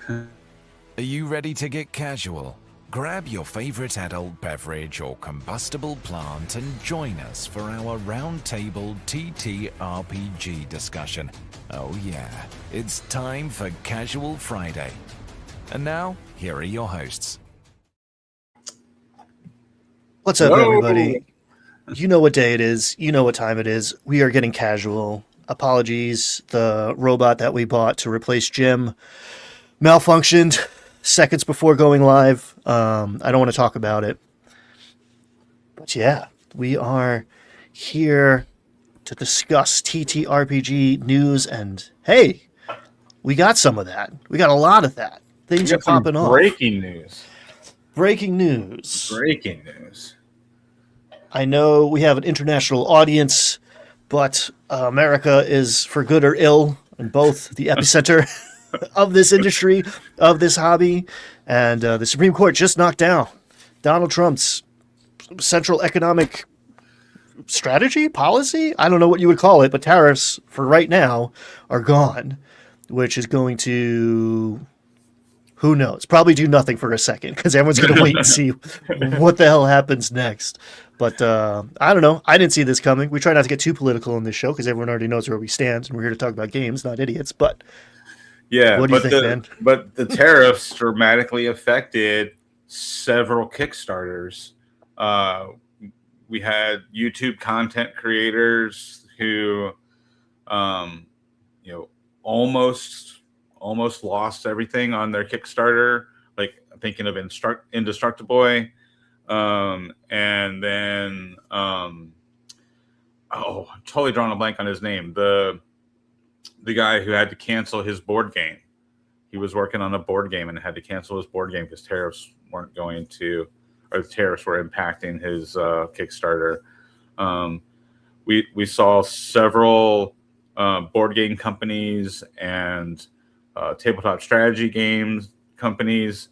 Are you ready to get casual? Grab your favorite adult beverage or combustible plant and join us for our roundtable TTRPG discussion. Oh yeah, it's time for Casual Friday. And now, here are your hosts. What's up, everybody? You know what day it is. You know what time it is. We are getting casual. Apologies. The robot that we bought to replace Jim malfunctioned seconds before going live. I don't want to talk about it. But yeah, we are here to discuss TTRPG news, and hey, we got some of that. We got a lot of that. Things are popping off. Breaking news. Breaking news. Breaking news. I know we have an international audience, but America is, for good or ill, in both the epicenter of this industry, of this hobby. And the Supreme Court just knocked down Donald Trump's central economic strategy, policy? I don't know what you would call it, but tariffs for right now are gone, which is going to, who knows, probably do nothing for a second because everyone's going to wait and see what the hell happens next. But I don't know. I didn't see this coming. We try not to get too political in this show because everyone already knows where we stand, and we're here to talk about games, not idiots. But yeah, what do you think, man? But the tariffs dramatically affected several Kickstarters. We had YouTube content creators who, almost lost everything on their Kickstarter. Like I'm thinking of Indestructible. And then I'm totally drawing a blank on his name. The guy who had to cancel his board game. He was working on a board game and had to cancel his board game because tariffs weren't going to, or the tariffs were impacting his Kickstarter. We saw several board game companies and tabletop strategy games companies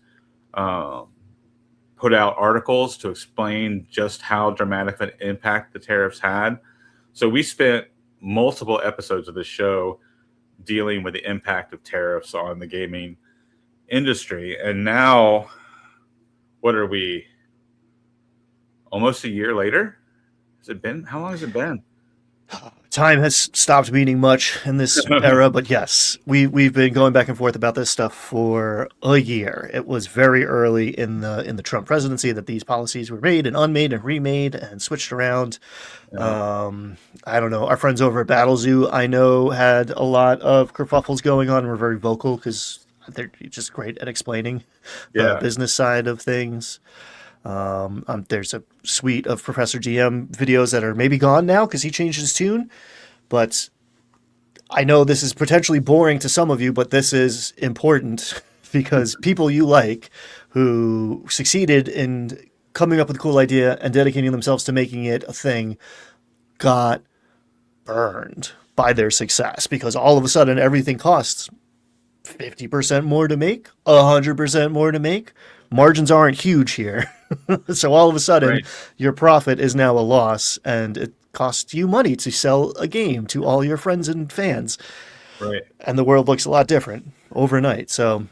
put out articles to explain just how dramatic an impact the tariffs had. So we spent multiple episodes of the show dealing with the impact of tariffs on the gaming industry. And now, what are we? Almost a year later? Has it been? How long has it been? Time has stopped meaning much in this era, but yes, we've been going back and forth about this stuff for a year. It was very early in the Trump presidency that these policies were made and unmade and remade and switched around. Yeah. I don't know. Our friends over at Battle Zoo, I know, had a lot of kerfuffles going on and were very vocal because they're just great at explaining the business side of things. There's a suite of Professor DM videos that are maybe gone now because he changed his tune. But I know this is potentially boring to some of you, but this is important because people you like who succeeded in coming up with a cool idea and dedicating themselves to making it a thing got burned by their success because all of a sudden everything costs 50% more to make, 100% more to make. Margins aren't huge here. So all of a sudden, your profit is now a loss, and it costs you money to sell a game to all your friends and fans. Right. And the world looks a lot different overnight. So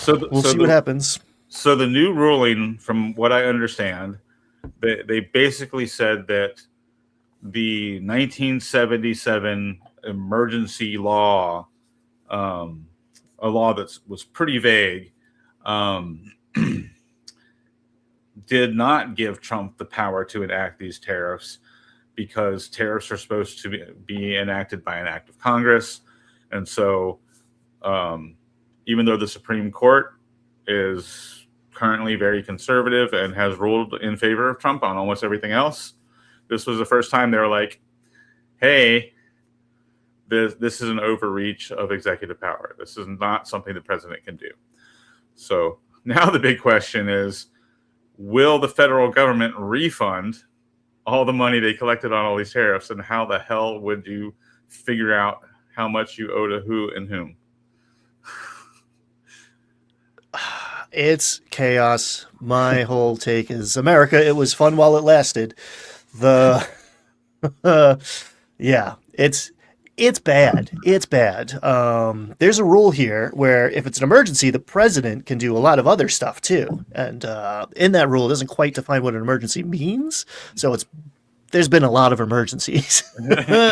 we'll see what happens. So the new ruling, from what I understand, they basically said that the 1977 emergency law, a law that was pretty vague, did not give Trump the power to enact these tariffs because tariffs are supposed to be enacted by an act of Congress. And so even though the Supreme Court is currently very conservative and has ruled in favor of Trump on almost everything else, this was the first time they were like, hey, this is an overreach of executive power. This is not something the president can do. So now the big question is, will the federal government refund all the money they collected on all these tariffs? And how the hell would you figure out how much you owe to who and whom? It's chaos. My whole take is America, it was fun while it lasted. Yeah, it's It's bad. It's bad. There's a rule here where if it's an emergency, the president can do a lot of other stuff too. And in that rule, it doesn't quite define what an emergency means. So there's been a lot of emergencies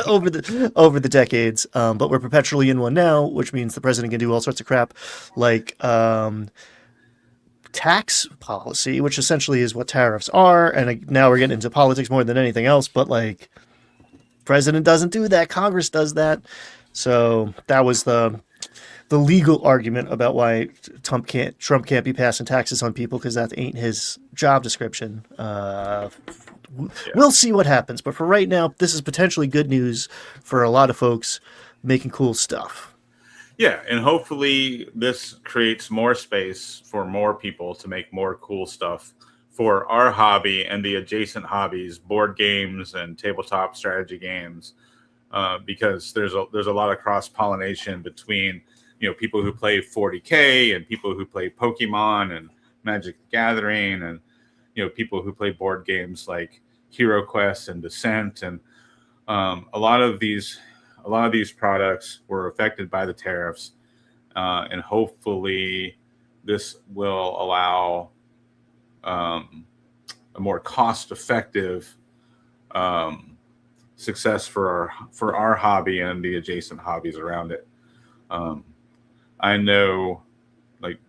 over the decades, but we're perpetually in one now, which means the president can do all sorts of crap, like tax policy, which essentially is what tariffs are. And now we're getting into politics more than anything else, but like. President doesn't do that. Congress does that. So that was the legal argument about why Trump can't be passing taxes on people because that ain't his job description. We'll see what happens. But for right now, this is potentially good news for a lot of folks making cool stuff. Yeah, and hopefully this creates more space for more people to make more cool stuff for our hobby and the adjacent hobbies, board games and tabletop strategy games, because there's a lot of cross pollination between people who play 40K and people who play Pokemon and Magic the Gathering, and people who play board games like Hero Quest and Descent, and a lot of these products were affected by the tariffs, and hopefully this will allow a more cost-effective success for our hobby and the adjacent hobbies around it. I know, like,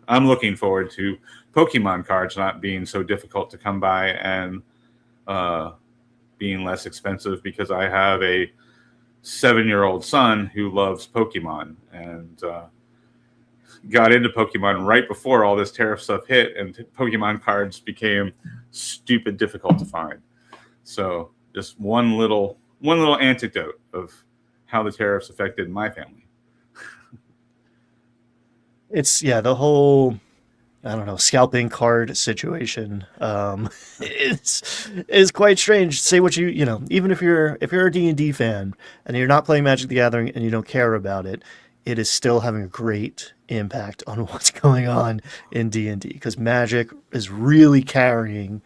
I'm looking forward to Pokemon cards not being so difficult to come by and being less expensive, because I have a 7-year-old son who loves Pokemon and got into Pokemon right before all this tariff stuff hit, and Pokemon cards became stupid difficult to find. So just one little anecdote of how the tariffs affected my family. It's the whole, I don't know, scalping card situation is quite strange. Say what even if you're a D&D fan and you're not playing Magic the Gathering and you don't care about it, it is still having a great impact on what's going on in D&D, because Magic is really carrying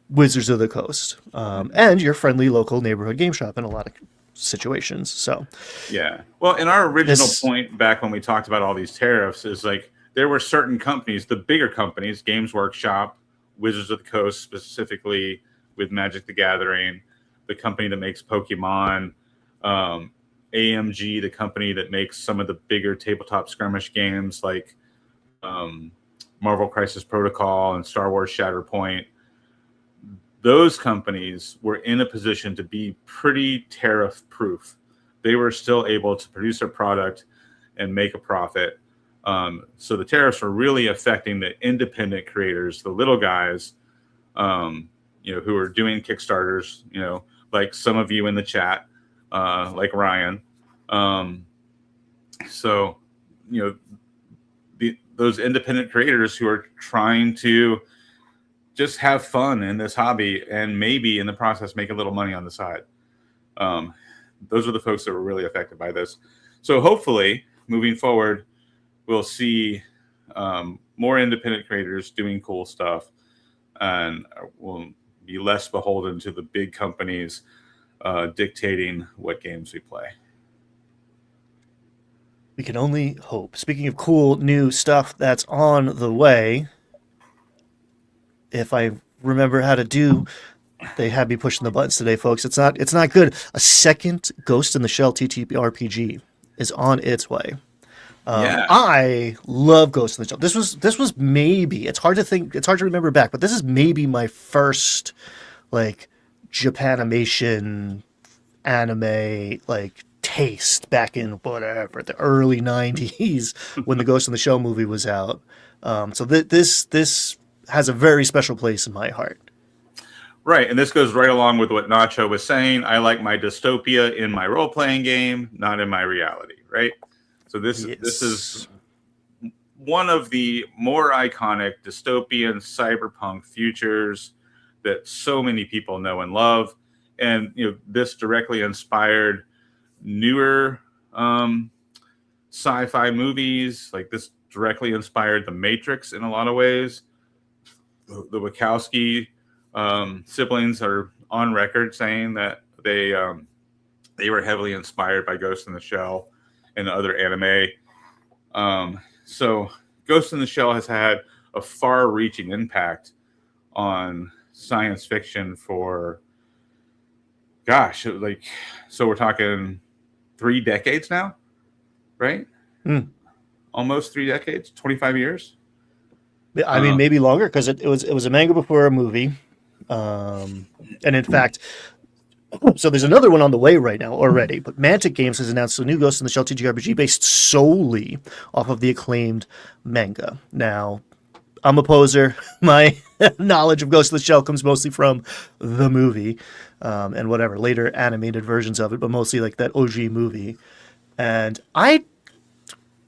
Wizards of the Coast and your friendly local neighborhood game shop in a lot of situations. So yeah, well, in our original point back when we talked about all these tariffs is like there were certain companies, the bigger companies, Games Workshop, Wizards of the Coast specifically with Magic the Gathering, the company that makes Pokemon, AMG, the company that makes some of the bigger tabletop skirmish games like Marvel Crisis Protocol and Star Wars Shatterpoint. Those companies were in a position to be pretty tariff proof. They were still able to produce a product and make a profit. So the tariffs were really affecting the independent creators, the little guys, who are doing Kickstarters, like some of you in the chat, like Ryan. So, those independent creators who are trying to just have fun in this hobby and maybe in the process make a little money on the side. Those are the folks that were really affected by this. So hopefully moving forward, we'll see more independent creators doing cool stuff, and we'll be less beholden to the big companies dictating what games we play. We can only hope. Speaking of cool new stuff that's on the way, if I remember how to do, they had me pushing the buttons today, folks. It's not good. A second Ghost in the Shell TTRPG is on its way. I love Ghost in the Shell. This was maybe, it's hard to remember back, but this is maybe my first like Japanimation anime like taste back in whatever the early 90s when the Ghost in the Shell movie was out. So this has a very special place in my heart. Right, and this goes right along with what Nacho was saying. I like my dystopia in my role-playing game, not in my reality, right? So this is one of the more iconic dystopian cyberpunk futures that so many people know and love. And this directly inspired newer sci-fi movies. Like this directly inspired The Matrix in a lot of ways. The Wachowski siblings are on record saying that they They were heavily inspired by Ghost in the Shell and other anime. So Ghost in the Shell has had a far-reaching impact on science fiction for, gosh, like, so we're talking 3 decades now, right? Almost 3 decades, 25 years. I mean, maybe longer, because it was a manga before a movie, and in fact, so there's another one on the way right now already. But Mantic Games has announced a new Ghost in the Shell TTRPG based solely off of the acclaimed manga. Now, I'm a poser. My knowledge of Ghost in the Shell comes mostly from the movie, and whatever later animated versions of it, but mostly like that OG movie. And I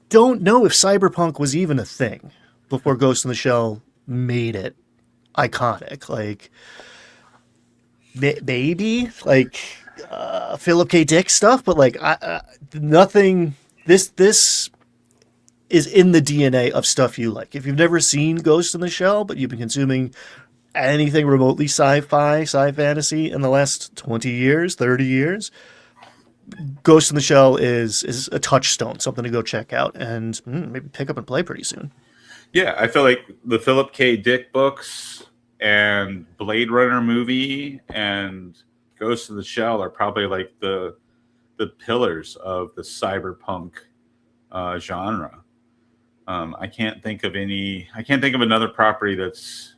don't know if cyberpunk was even a thing before Ghost in the Shell made it iconic. Like, maybe like Philip K. Dick stuff, but like nothing. This is in the DNA of stuff you like. If you've never seen Ghost in the Shell, but you've been consuming anything remotely sci-fi, sci-fantasy in the last 20 years, 30 years, Ghost in the Shell is a touchstone, something to go check out and maybe pick up and play pretty soon. Yeah, I feel like the Philip K. Dick books and Blade Runner movie and Ghost in the Shell are probably like the pillars of the cyberpunk genre. I can't think of another property that's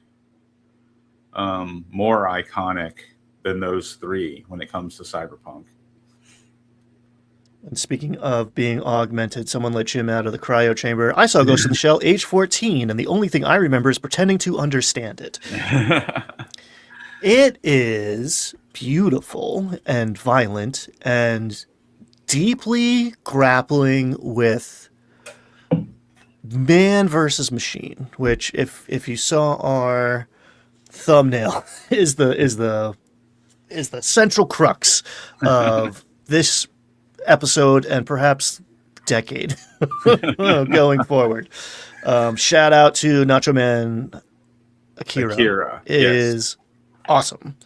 more iconic than those three when it comes to cyberpunk. And speaking of being augmented, someone let Jim out of the cryo chamber. I saw Ghost in the Shell age 14, and the only thing I remember is pretending to understand it. It is beautiful and violent and deeply grappling with man versus machine, which if you saw our thumbnail is the central crux of this episode and perhaps decade going forward. Shout out to Nacho Man Akira. Is awesome.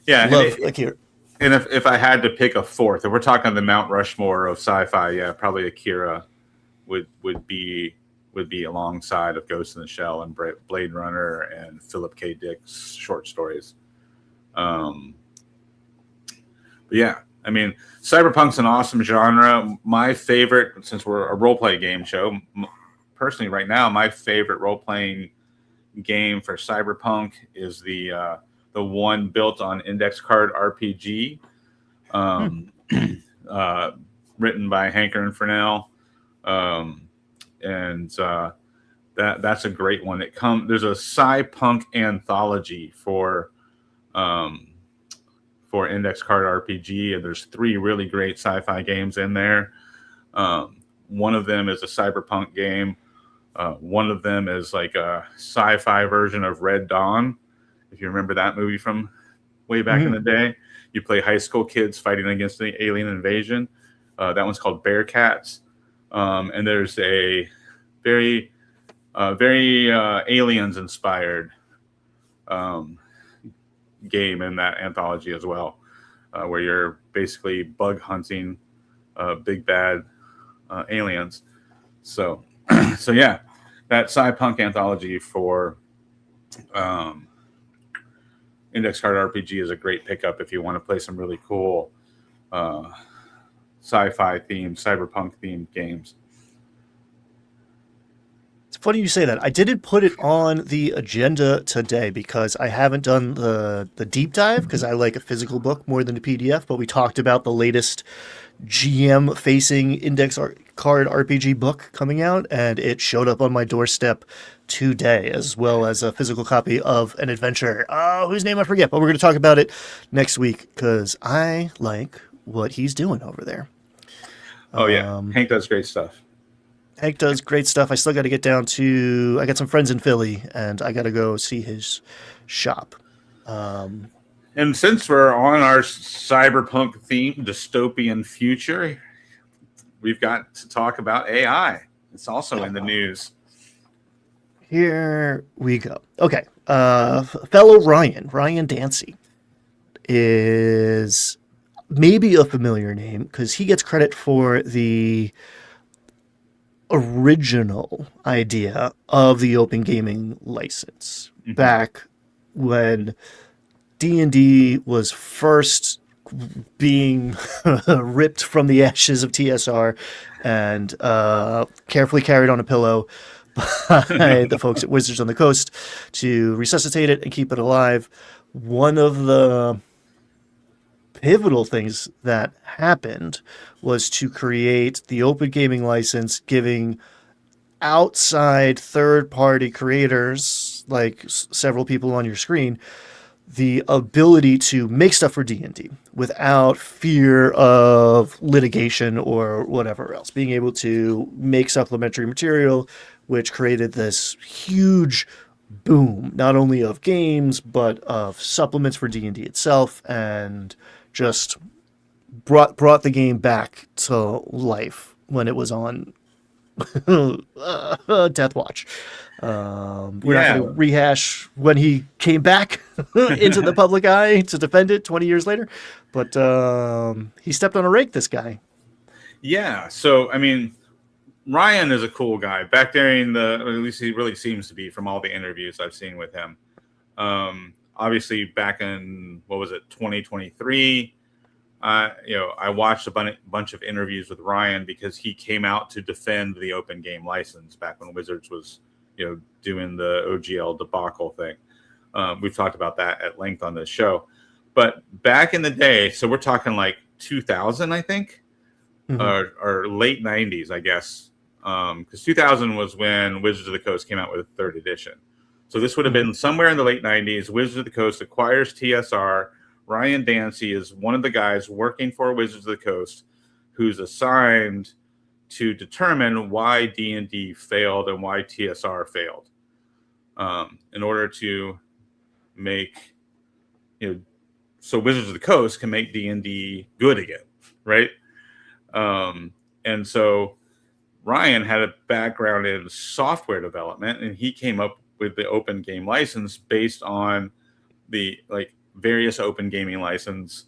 Yeah, love Akira. And if I had to pick a fourth, if we're talking the Mount Rushmore of sci-fi, yeah, probably Akira would be alongside of Ghost in the Shell and Blade Runner and Philip K. Dick's short stories. But yeah, I mean, cyberpunk's an awesome genre. My favorite, since we're a role-play game show, personally right now, my favorite role-playing game for cyberpunk is the one built on index card RPG, written by Hanker and Furnell. That's a great one. There's a sci-punk anthology for index card RPG, and there's 3 really great sci-fi games in there. One of them is a cyberpunk game. One of them is like a sci-fi version of Red Dawn. If you remember that movie from way back in the day, you play high school kids fighting against the alien invasion. That one's called Bearcats. And there's a very aliens inspired game in that anthology as well, where you're basically bug hunting big bad aliens. So yeah, that sci-punk anthology for index card RPG is a great pickup if you want to play some really cool sci-fi themed, cyberpunk themed games. It's funny you say that. I didn't put it on the agenda today because I haven't done the deep dive, because I like a physical book more than a PDF, but we talked about the latest GM facing index card RPG book coming out, and it showed up on my doorstep today, as well as a physical copy of an adventure whose name I forget, but we're going to talk about it next week because I like what he's doing over there. Oh yeah, Hank does great stuff. Hank does great stuff. I still got to get down to, I got some friends in Philly, and I got to go see his shop. And since we're on our cyberpunk theme, dystopian future, we've got to talk about AI. It's also in the news. Here we go. Okay. Fellow Ryan Dancy is maybe a familiar name because he gets credit for the original idea of the open gaming license back when D&D was first being ripped from the ashes of TSR and carefully carried on a pillow by the folks at Wizards on the Coast to resuscitate it and keep it alive. One of the pivotal things that happened was to create the open gaming license, giving outside third-party creators, like several people on your screen, the ability to make stuff for D&D without fear of litigation or whatever else. Being able to make supplementary material, which created this huge boom, not only of games, but of supplements for D&D itself, and just brought the game back to life when it was on Death Watch. We're not going to rehash when he came back into the public eye to defend it 20 years later, but he stepped on a rake, this guy. Yeah, so, I mean, Ryan is a cool guy. Back during at least he really seems to be from all the interviews I've seen with him. Obviously, back in, 2023, I watched a bunch of interviews with Ryan because he came out to defend the open game license back when Wizards was, doing the OGL debacle thing. We've talked about that at length on this show. But back in the day, so we're talking like 2000, I think, or late 90s, I guess. Because 2000 was when Wizards of the Coast came out with a third edition. So this would have been somewhere in the late 90s. Wizards of the Coast acquires TSR. Ryan Dancy is one of the guys working for Wizards of the Coast who's assigned to determine why D&D failed and why TSR failed. In order to make, so Wizards of the Coast can make D&D good again, right? And so Ryan had a background in software development, and he came up with the open game license based on the various open gaming license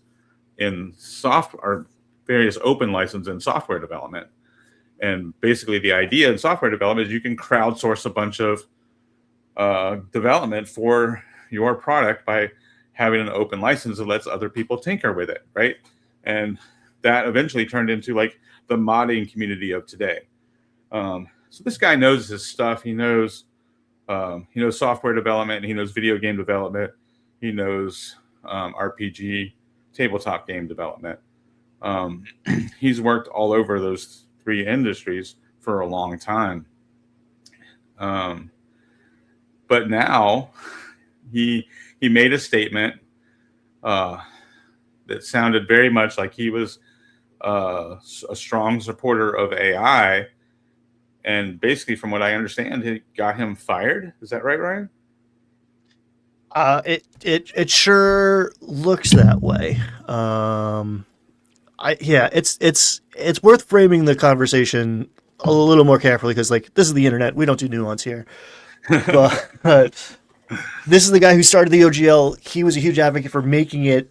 in software, or various open license in software development. And basically the idea in software development is you can crowdsource a bunch of development for your product by having an open license that lets other people tinker with it, right? And that eventually turned into the modding community of today. So this guy knows his stuff. He knows software development. He knows video game development. He knows RPG, tabletop game development. He's worked all over those three industries for a long time. But now he made a statement that sounded very much like he was a strong supporter of AI. And basically, from what I understand, it got him fired. Is that right, Ryan? It sure looks that way. It's worth framing the conversation a little more carefully because this is the internet. We don't do nuance here. But this is the guy who started the OGL. He was a huge advocate for making it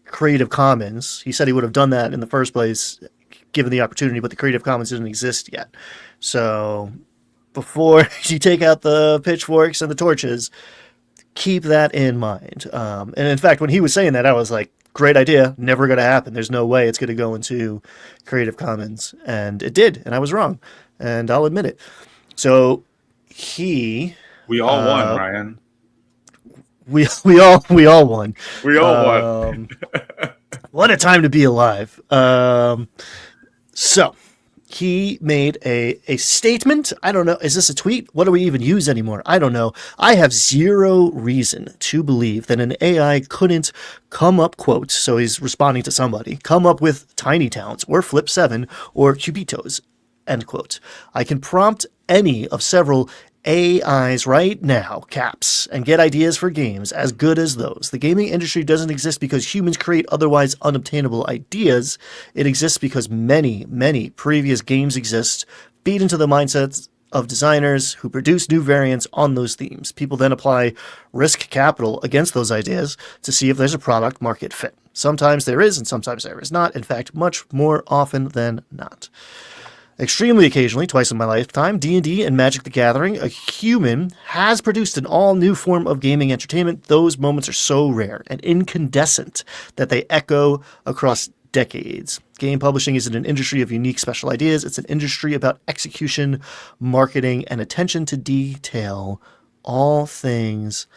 Creative Commons. He said he would have done that in the first place given the opportunity, but the Creative Commons didn't exist yet. So before you take out the pitchforks and the torches, keep that in mind. And in fact, when he was saying that, I was like, great idea. Never going to happen. There's no way it's going to go into Creative Commons. And it did. And I was wrong. And I'll admit it. So we all won, Ryan. We all won. We all won. What a time to be alive. So he made a statement. I don't know. Is this a tweet? What do we even use anymore? I don't know. I have zero reason to believe that an AI couldn't come up, quote, so he's responding to somebody, come up with Tiny Towns or Flip 7 or Cubitos, end quote. I can prompt any of several AIs right now, caps, and get ideas for games as good as those. The gaming industry doesn't exist because humans create otherwise unobtainable ideas. It exists because many, many previous games exist, feed into the mindsets of designers who produce new variants on those themes. People then apply risk capital against those ideas to see if there's a product market fit. Sometimes there is, and sometimes there is not. In fact, much more often than not. Extremely occasionally, twice in my lifetime, D&D and Magic the Gathering, a human has produced an all-new form of gaming entertainment. Those moments are so rare and incandescent that they echo across decades. Game publishing isn't an industry of unique special ideas. It's an industry about execution, marketing, and attention to detail. All things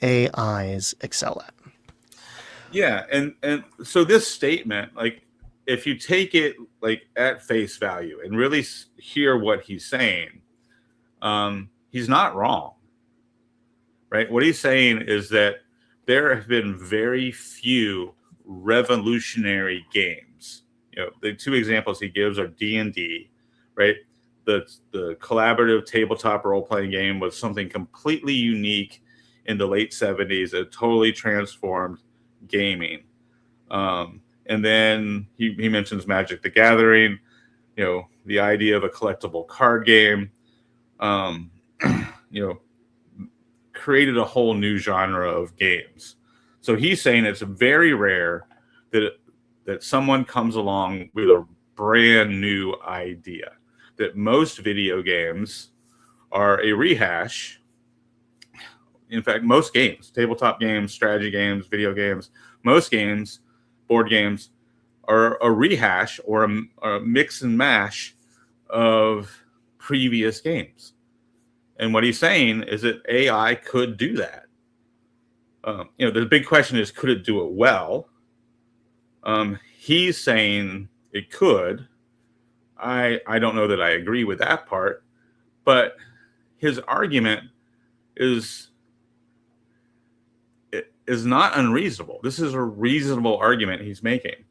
AIs excel at. Yeah, and so this statement, like, if you take it like at face value and really hear what he's saying, he's not wrong, right? What he's saying is that there have been very few revolutionary games. The two examples he gives are D&D, right? The collaborative tabletop role-playing game was something completely unique in the late 70s. It totally transformed gaming. And then he mentions Magic the Gathering, the idea of a collectible card game, created a whole new genre of games. So he's saying it's very rare that someone comes along with a brand new idea, that most video games are a rehash. In fact, most games, tabletop games, strategy games, video games, most games, board games, are a rehash or a mix and mash of previous games. And what he's saying is that AI could do that. The big question is, could it do it well? He's saying it could. I don't know that I agree with that part, but his argument is not unreasonable. This is a reasonable argument he's making.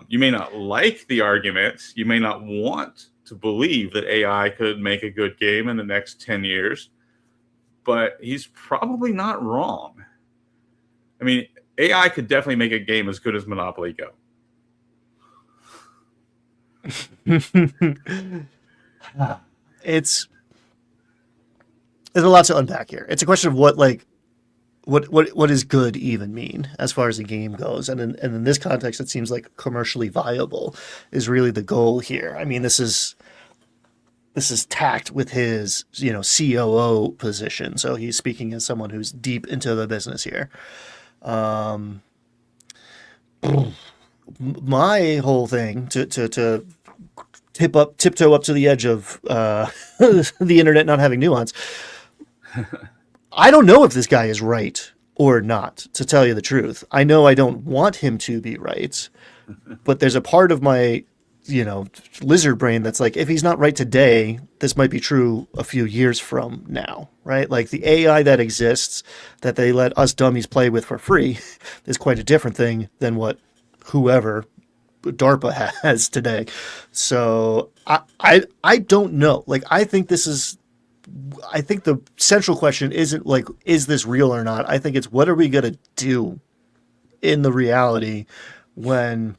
You may not like the arguments. You may not want to believe that AI could make a good game in the next 10 years, but he's probably not wrong. I mean, AI could definitely make a game as good as Monopoly Go. There's a lot to unpack here. It's a question of what does good even mean as far as the game goes, and in this context, it seems like commercially viable is really the goal here. I mean, this is tacked with his COO position, so he's speaking as someone who's deep into the business here. My whole thing to tiptoe up to the edge of the internet not having nuance. I don't know if this guy is right or not, to tell you the truth. I know I don't want him to be right, but there's a part of my, lizard brain that's like, if he's not right today, this might be true a few years from now, right? Like the AI that exists that they let us dummies play with for free is quite a different thing than what whoever DARPA has today. So I don't know. Like, I think the central question isn't like, is this real or not? I think it's, what are we going to do in the reality when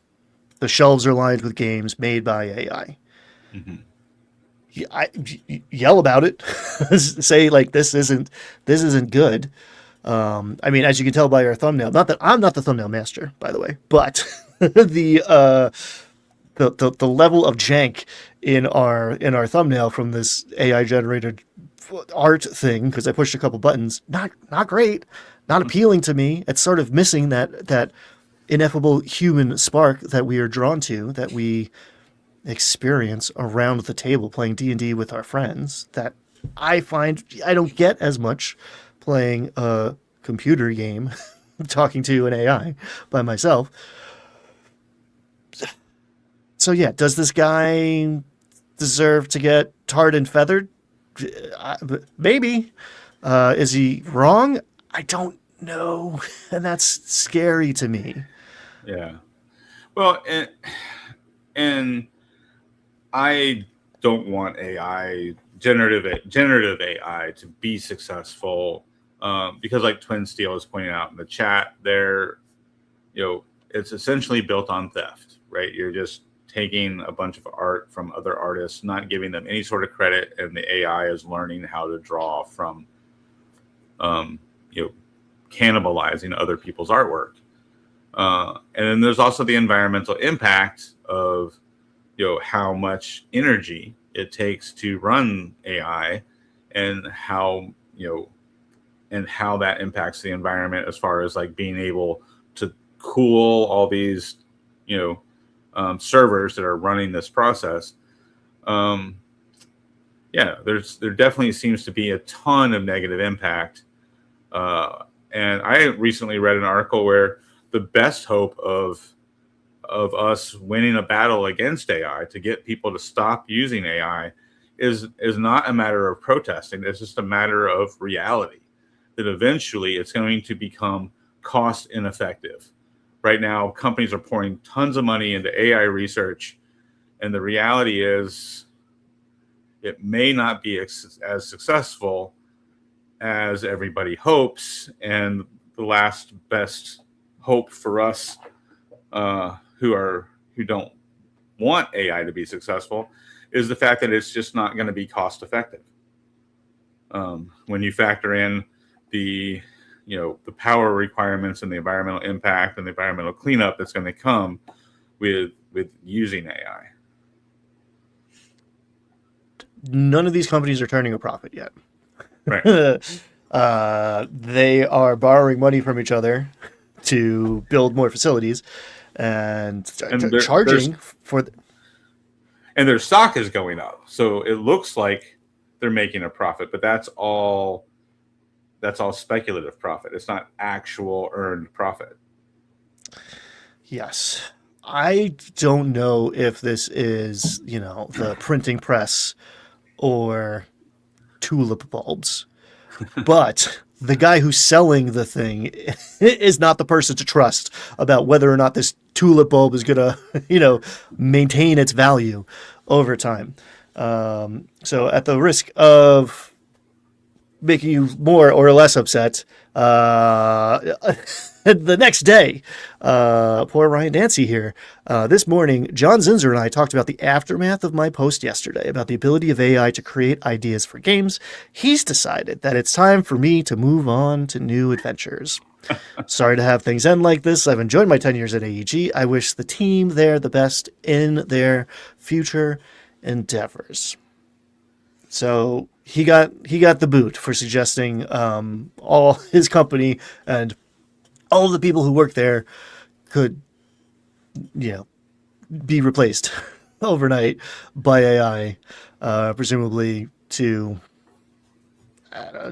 the shelves are lined with games made by AI? Mm-hmm. Yell about it. Say like, this isn't good. I mean, as you can tell by our thumbnail, not that I'm not the thumbnail master, by the way, but the level of jank in our thumbnail from this AI generated art thing, because I pushed a couple buttons, not great, not appealing to me. It's sort of missing that ineffable human spark that we are drawn to, that we experience around the table playing D&D with our friends, that I find I don't get as much playing a computer game talking to an AI by myself. So yeah, does this guy deserve to get tarred and feathered? Maybe. Is he wrong? I don't know. And that's scary to me. Yeah. Well, and I don't want generative AI to be successful, because like Twin Steel is pointing out in the chat there, it's essentially built on theft, right? You're just taking a bunch of art from other artists, not giving them any sort of credit, and the AI is learning how to draw from, cannibalizing other people's artwork. And then there's also the environmental impact of how much energy it takes to run AI, and how that impacts the environment as far as like being able to cool all these servers that are running this process. There definitely seems to be a ton of negative impact. And I recently read an article where the best hope of us winning a battle against AI to get people to stop using AI is not a matter of protesting. It's just a matter of reality, that eventually it's going to become cost ineffective. Right now, companies are pouring tons of money into AI research, and the reality is it may not be as successful as everybody hopes. And the last best hope for us who don't want AI to be successful is the fact that it's just not going to be cost effective. When you factor in the power requirements and the environmental impact and the environmental cleanup that's going to come with using AI. None of these companies are turning a profit yet. Right. They are borrowing money from each other to build more facilities and charging for. And their stock is going up, so it looks like they're making a profit, but that's all speculative profit. It's not actual earned profit. Yes. I don't know if this is, the printing press or tulip bulbs, but the guy who's selling the thing is not the person to trust about whether or not this tulip bulb is going to, maintain its value over time. So at the risk of making you more or less upset, the next day, poor Ryan Dancy here, this morning, John Zinzer and I talked about the aftermath of my post yesterday about the ability of AI to create ideas for games. He's decided that it's time for me to move on to new adventures. Sorry to have things end like this. I've enjoyed my 10 years at AEG. I wish the team there the best in their future endeavors. So he got the boot for suggesting all his company and all of the people who work there could, be replaced overnight by AI, presumably to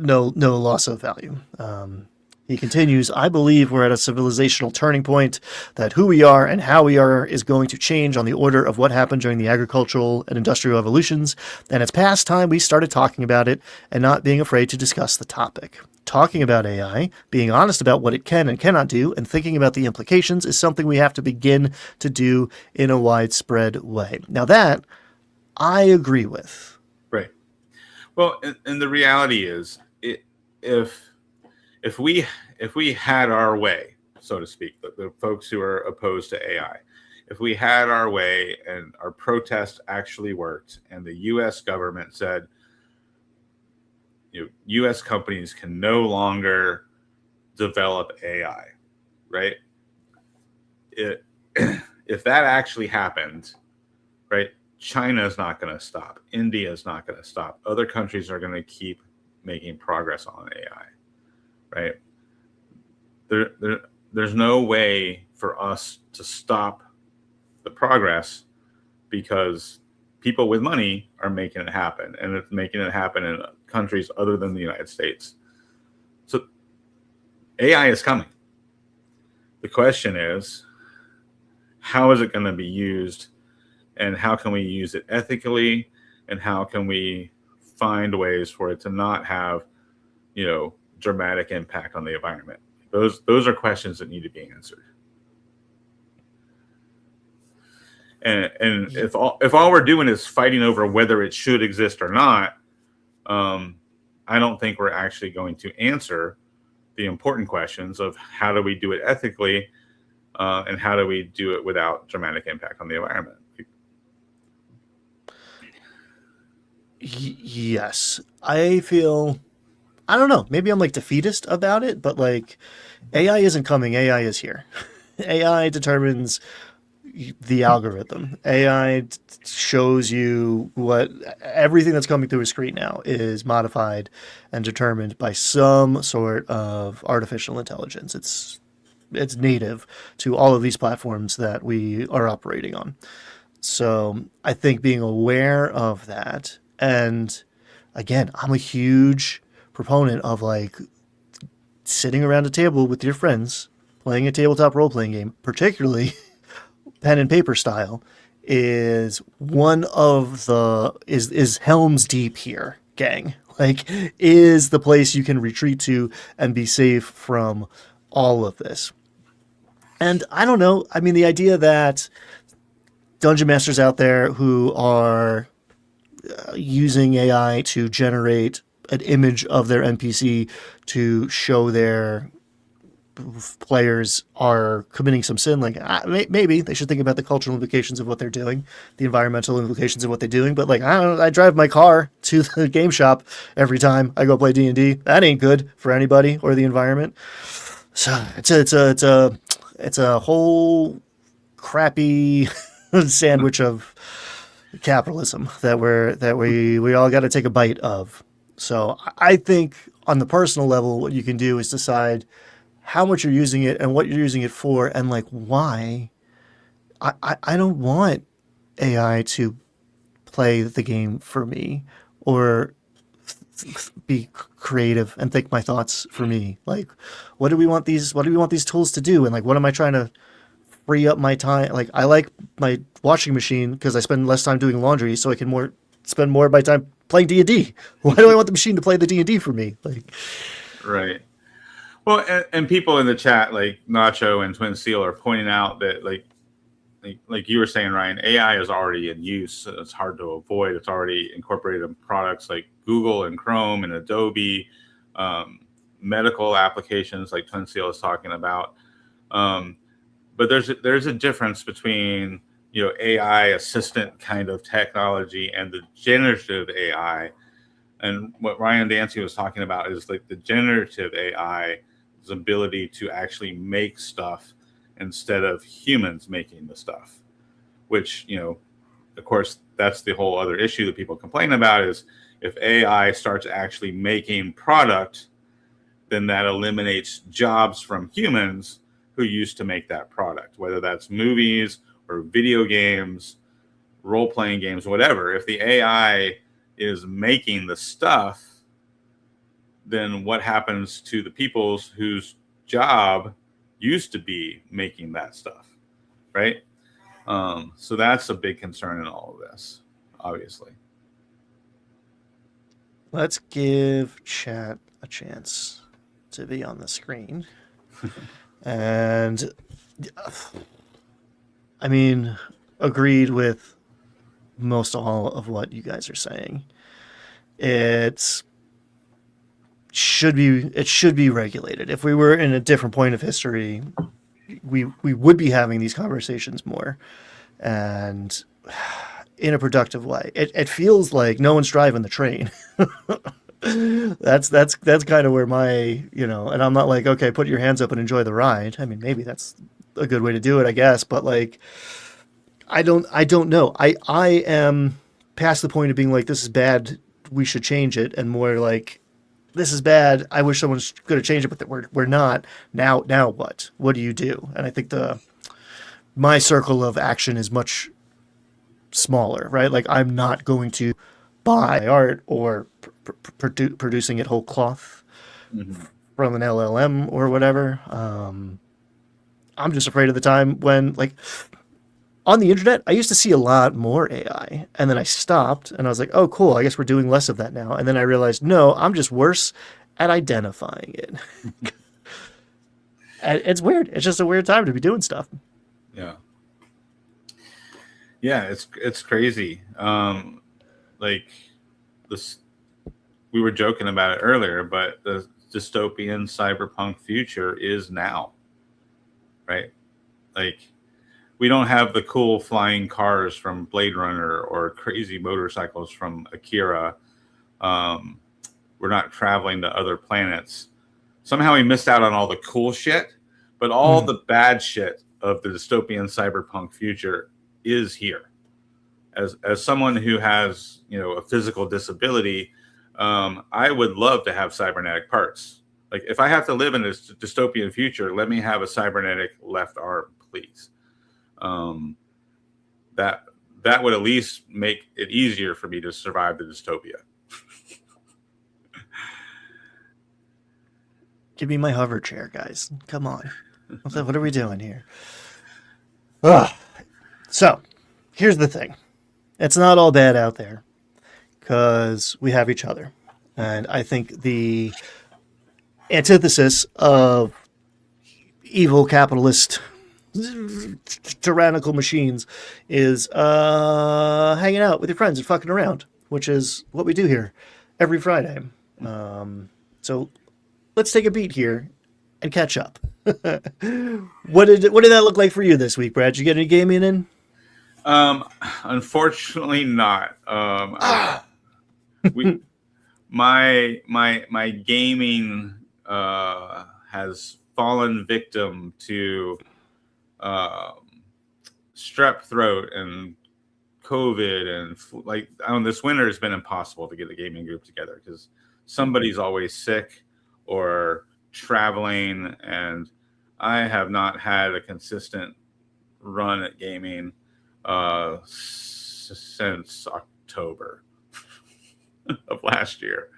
no loss of value. He continues, I believe we're at a civilizational turning point, that who we are and how we are is going to change on the order of what happened during the agricultural and industrial revolutions, and it's past time we started talking about it and not being afraid to discuss the topic. Talking about AI, being honest about what it can and cannot do, and thinking about the implications is something we have to begin to do in a widespread way. Now that, I agree with. Right. Well, and the reality is, if we had our way, so to speak, the folks who are opposed to AI, if we had our way and our protest actually worked and the U.S. government said, U.S. companies can no longer develop AI, right? If that actually happened, right, China is not going to stop. India is not going to stop. Other countries are going to keep making progress on AI. Right. There's no way for us to stop the progress because people with money are making it happen, and it's making it happen in countries other than the United States. So AI is coming. The question is, how is it going to be used, and how can we use it ethically, and how can we find ways for it to not have, dramatic impact on the environment? Those are questions that need to be answered. And if all we're doing is fighting over whether it should exist or not, I don't think we're actually going to answer the important questions of how do we do it ethically, and how do we do it without dramatic impact on the environment. Yes, I feel, I don't know, maybe I'm like defeatist about it, but like AI isn't coming, AI is here. AI determines the algorithm. AI shows you what everything that's coming through a screen now is modified and determined by some sort of artificial intelligence. It's native to all of these platforms that we are operating on. So I think being aware of that, and again, I'm a huge proponent of like sitting around a table with your friends playing a tabletop role playing game, particularly pen and paper style, is one of the is Helm's Deep here, gang. Like, is the place you can retreat to and be safe from all of this. And I don't know. I mean, the idea that dungeon masters out there who are using AI to generate an image of their NPC to show their players are committing some sin, like maybe they should think about the cultural implications of what they're doing, the environmental implications of what they're doing. But like, I don't know, I drive my car to the game shop every time I go play D&D. That ain't good for anybody or the environment. So it's a whole crappy sandwich of capitalism that we all got to take a bite of. So I think on the personal level, what you can do is decide how much you're using it and what you're using it for, and like why. I don't want AI to play the game for me or be creative and think my thoughts for me. Like, what do we want these tools to do, and like what am I trying to free up my time? Like, I like my washing machine because I spend less time doing laundry, so I can spend more of my time playing D&D. Why do I want the machine to play the D&D for me? Like, right. Well, and people in the chat like Nacho and Twin Seal are pointing out that like you were saying, Ryan, AI is already in use. So it's hard to avoid. It's already incorporated in products like Google and Chrome and Adobe, medical applications like Twin Seal is talking about. But there's a difference between AI assistant kind of technology and the generative AI. And what Ryan Dancy was talking about is like the generative AI's ability to actually make stuff instead of humans making the stuff, which, of course, that's the whole other issue that people complain about is if AI starts actually making product, then that eliminates jobs from humans who used to make that product, whether that's movies or video games, role-playing games, whatever. If the AI is making the stuff, then what happens to the people whose job used to be making that stuff, right? So that's a big concern in all of this, obviously. let's give chat a chance to be on the screen. And I mean, agreed with most all of what you guys are saying. It should be regulated. If we were in a different point of history, we would be having these conversations more and in a productive way. It feels like no one's driving the train. That's kind of where my, and I'm not like, okay, put your hands up and enjoy the ride. I mean, maybe that's a good way to do it, I guess, but like, I don't know. I am past the point of being like, this is bad, we should change it, and more like, this is bad, I wish someone's going to change it, but we're not. Now what? What do you do? And I think my circle of action is much smaller, right? Like, I'm not going to buy art or producing it whole cloth from an LLM or whatever. I'm just afraid of the time when, like, on the internet, I used to see a lot more AI, and then I stopped, and I was like, oh, cool, I guess we're doing less of that now. And then I realized, no, I'm just worse at identifying it. And it's weird. It's just a weird time to be doing stuff. Yeah. Yeah, it's crazy. Like this, we were joking about it earlier, but the dystopian cyberpunk future is now, right? Like, we don't have the cool flying cars from Blade Runner or crazy motorcycles from Akira. We're not traveling to other planets. Somehow we missed out on all the cool shit, but all the bad shit of the dystopian cyberpunk future is here. As someone who has, a physical disability, I would love to have cybernetic parts. Like, if I have to live in this dystopian future, let me have a cybernetic left arm, please. That would at least make it easier for me to survive the dystopia. Give me my hover chair, guys. Come on. What are we doing here? Ugh. So, here's the thing. It's not all bad out there because we have each other. And I think the antithesis of evil capitalist tyrannical machines is hanging out with your friends and fucking around, which is what we do here every Friday. So let's take a beat here and catch up. What did that look like for you this week, Brad? Did you get any gaming in? Unfortunately not. My gaming has fallen victim to strep throat and COVID, and this winter has been impossible to get a gaming group together because somebody's always sick or traveling, and I have not had a consistent run at gaming since October of last year.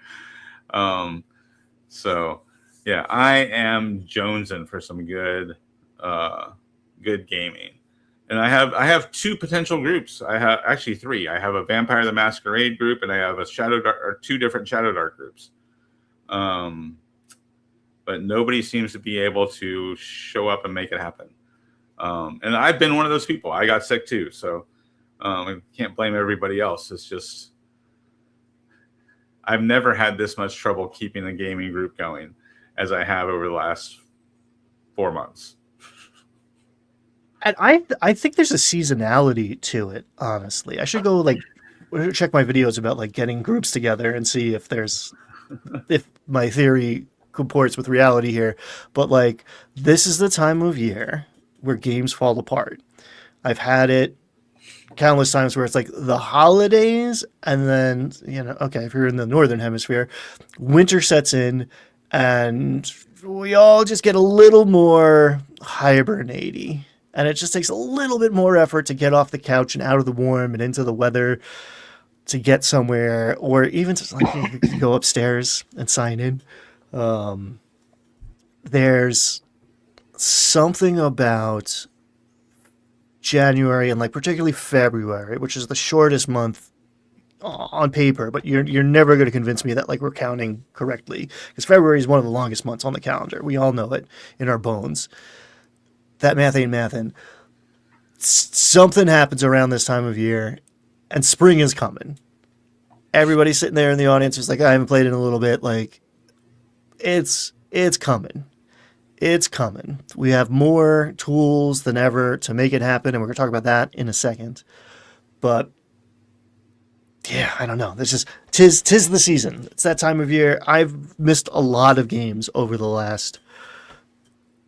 So yeah, I am jonesing for some good gaming. And I have two potential groups. I have actually three. I have a Vampire the Masquerade group, and I have a two different Shadow Dark groups. But nobody seems to be able to show up and make it happen. And I've been one of those people. I got sick too, so I can't blame everybody else. It's just I've never had this much trouble keeping a gaming group going as I have over the last 4 months. And I think there's a seasonality to it, honestly. I should go check my videos about getting groups together and see if my theory comports with reality here. But this is the time of year where games fall apart. I've had it countless times where it's the holidays, and then okay, if you're in the northern hemisphere, winter sets in and we all just get a little more hibernating. And it just takes a little bit more effort to get off the couch and out of the warm and into the weather to get somewhere, or even to go upstairs and sign in. There's something about January and particularly February, which is the shortest month on paper, but you're never going to convince me that we're counting correctly, because February is one of the longest months on the calendar. We all know it in our bones. That math ain't mathin'. Something happens around this time of year, and spring is coming. Everybody's sitting there in the audience is I haven't played in a little bit. It's coming. It's coming. We have more tools than ever to make it happen, and we're going to talk about that in a second. But yeah, I don't know. Tis the season. It's that time of year. I've missed a lot of games over the last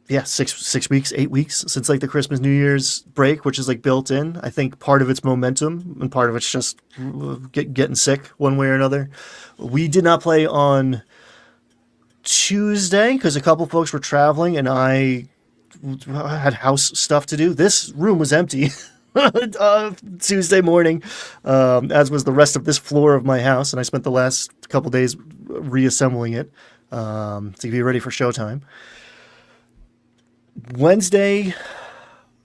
6 weeks, 8 weeks since the Christmas New Year's break, which is built in. I think part of it's momentum and part of it's just getting sick one way or another. We did not play on Tuesday because a couple folks were traveling and I had house stuff to do. This room was empty Tuesday morning, as was the rest of this floor of my house, and I spent the last couple days reassembling it to be ready for showtime. Wednesday,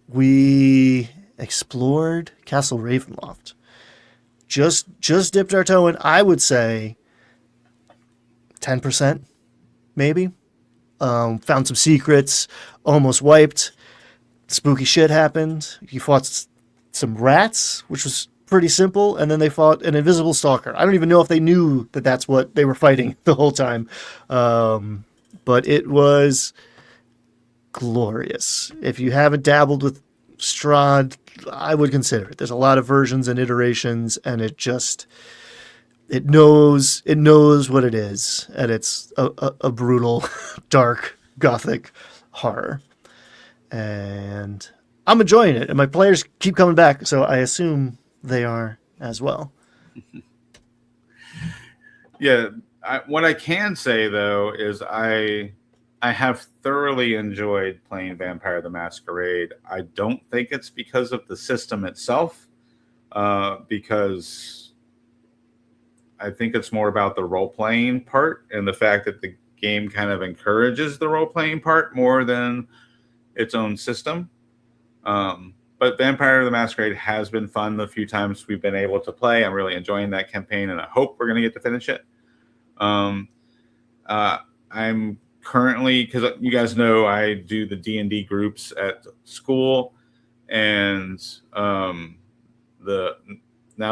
we explored Castle Ravenloft. Just dipped our toe in, I would say, 10%, maybe. Found some secrets, almost wiped. Spooky shit happened. You fought some rats, which was pretty simple, and then they fought an invisible stalker. I don't even know if they knew that that's what they were fighting the whole time. But it was glorious. If you haven't dabbled with Strahd, I would consider it. There's a lot of versions and iterations, and it knows what it is, and it's a brutal, dark, gothic horror. And I'm enjoying it, and my players keep coming back, so I assume they are as well. Yeah, what I can say though is I have thoroughly enjoyed playing Vampire the Masquerade. I don't think it's because of the system itself, because I think it's more about the role playing part and the fact that the game kind of encourages the role playing part more than its own system. But Vampire the Masquerade has been fun the few times we've been able to play. I'm really enjoying that campaign, and I hope we're going to get to finish it. I'm currently, because you guys know I do the D&D groups at school, and now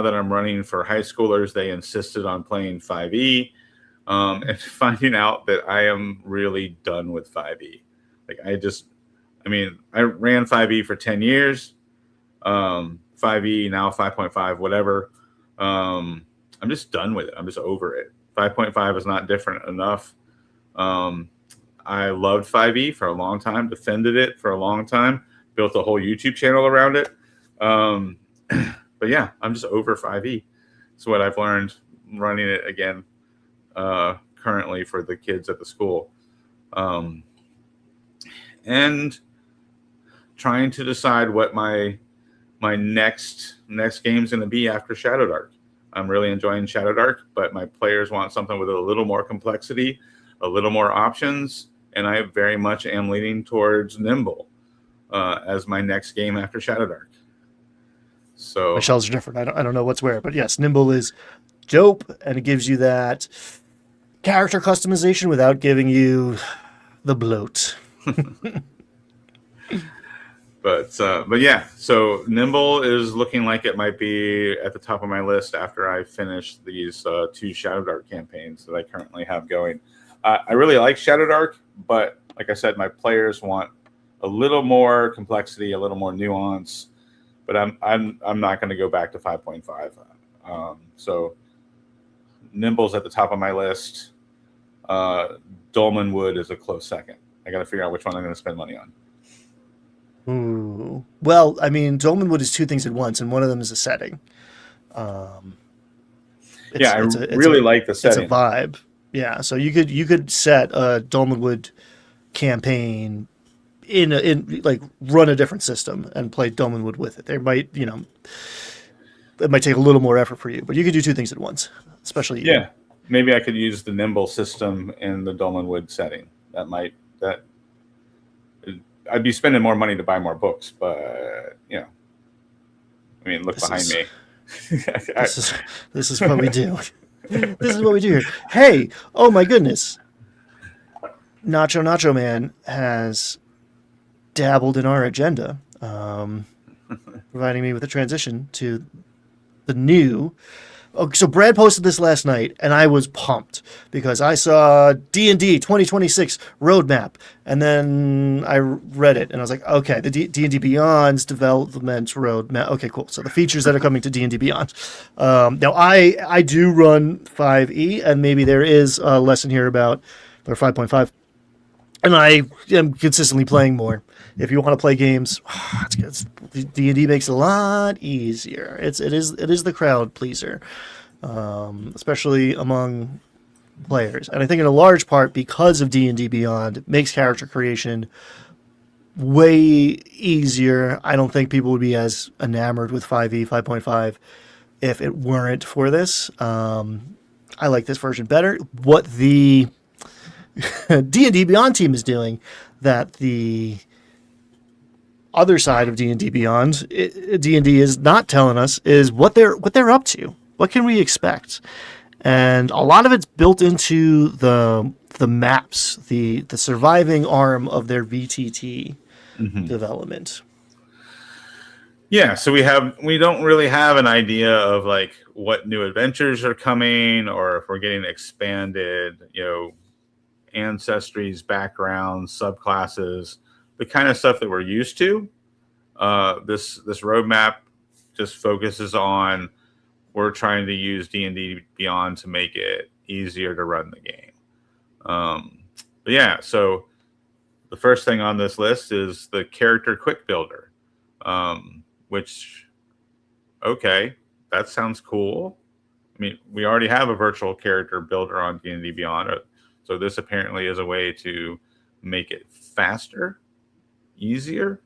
that I'm running for high schoolers, they insisted on playing 5e, and finding out that I am really done with 5e. Like I ran 5e for 10 years, 5e, now 5.5, whatever. I'm just done with it. I'm just over it. 5.5 is not different enough. I loved 5e for a long time, defended it for a long time, built a whole YouTube channel around it. But yeah, I'm just over 5e. It's what I've learned running it again currently for the kids at the school. And trying to decide what my next game is going to be after Shadow Dark. I'm really enjoying Shadow Dark, but my players want something with a little more complexity, a little more options, and I very much am leaning towards Nimble as my next game after Shadow Dark. So my shells are different. I don't know what's where, but yes, Nimble is dope, and it gives you that character customization without giving you the bloat. But yeah, so Nimble is looking like it might be at the top of my list after I finish these 2 Shadow Dark campaigns that I currently have going. I really like Shadow Dark, but like I said, my players want a little more complexity, a little more nuance. But I'm not going to go back to 5.5. So Nimble's at the top of my list. Dolmen Wood is a close second. I got to figure out which one I'm going to spend money on. Ooh. Well, I mean, Dolmenwood is 2 things at once, and one of them is a setting. I really like the setting. It's a vibe. Yeah, so you could set a Dolmenwood campaign in like run a different system and play Dolmenwood with it. There might, it might take a little more effort for you, but you could do 2 things at once, especially you. Yeah. Maybe I could use the Nimble system in the Dolmenwood setting. I'd be spending more money to buy more books, but look behind me. This is what we do. This is what we do here. Hey, oh my goodness. Nacho Man has dabbled in our agenda, providing me with a transition to the new. Oh, so Brad posted this last night, and I was pumped because I saw D&D 2026 roadmap, and then I read it, and I was like, okay, the D&D Beyond's development roadmap. Okay, cool. So the features that are coming to D&D Beyond. Now, I do run 5e, and maybe there is a lesson here about or 5.5, and I am consistently playing more. If you want to play games, D&D makes it a lot easier. It is the crowd pleaser, especially among players. And I think in a large part because of D&D Beyond, it makes character creation way easier. I don't think people would be as enamored with 5e, 5.5 if it weren't for this. I like this version better. What the D&D Beyond team is doing that the other side of D&D Beyond, D&D is not telling us is what they're up to. What can we expect? And a lot of it's built into the maps, the surviving arm of their VTT development. Yeah, so we don't really have an idea of like what new adventures are coming or if we're getting expanded, ancestries, backgrounds, subclasses, the kind of stuff that we're used to. This roadmap just focuses on we're trying to use D&D Beyond to make it easier to run the game. But yeah, so the first thing on this list is the character quick builder. which, okay, that sounds cool. I mean, we already have a virtual character builder on D&D Beyond, so this apparently is a way to make it faster, easier.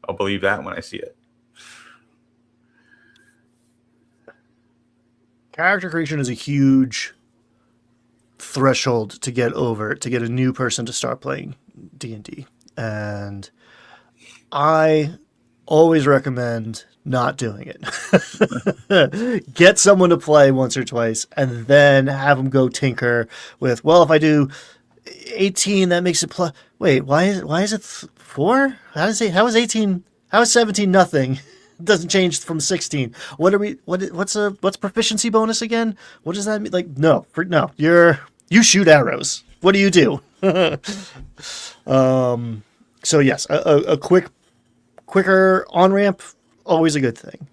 I'll believe that when I see it. Character creation is a huge threshold to get over to get a new person to start playing D&D, and I always recommend not doing it. Get someone to play once or twice and then have them go tinker with, well, if I do 18 that makes it plus. Wait, why is it 4? How is 18, how is 17 nothing? It doesn't change from 16. What's proficiency bonus again? What does that mean? Like, no, you shoot arrows. What do you do? So yes, a quicker on-ramp, always a good thing.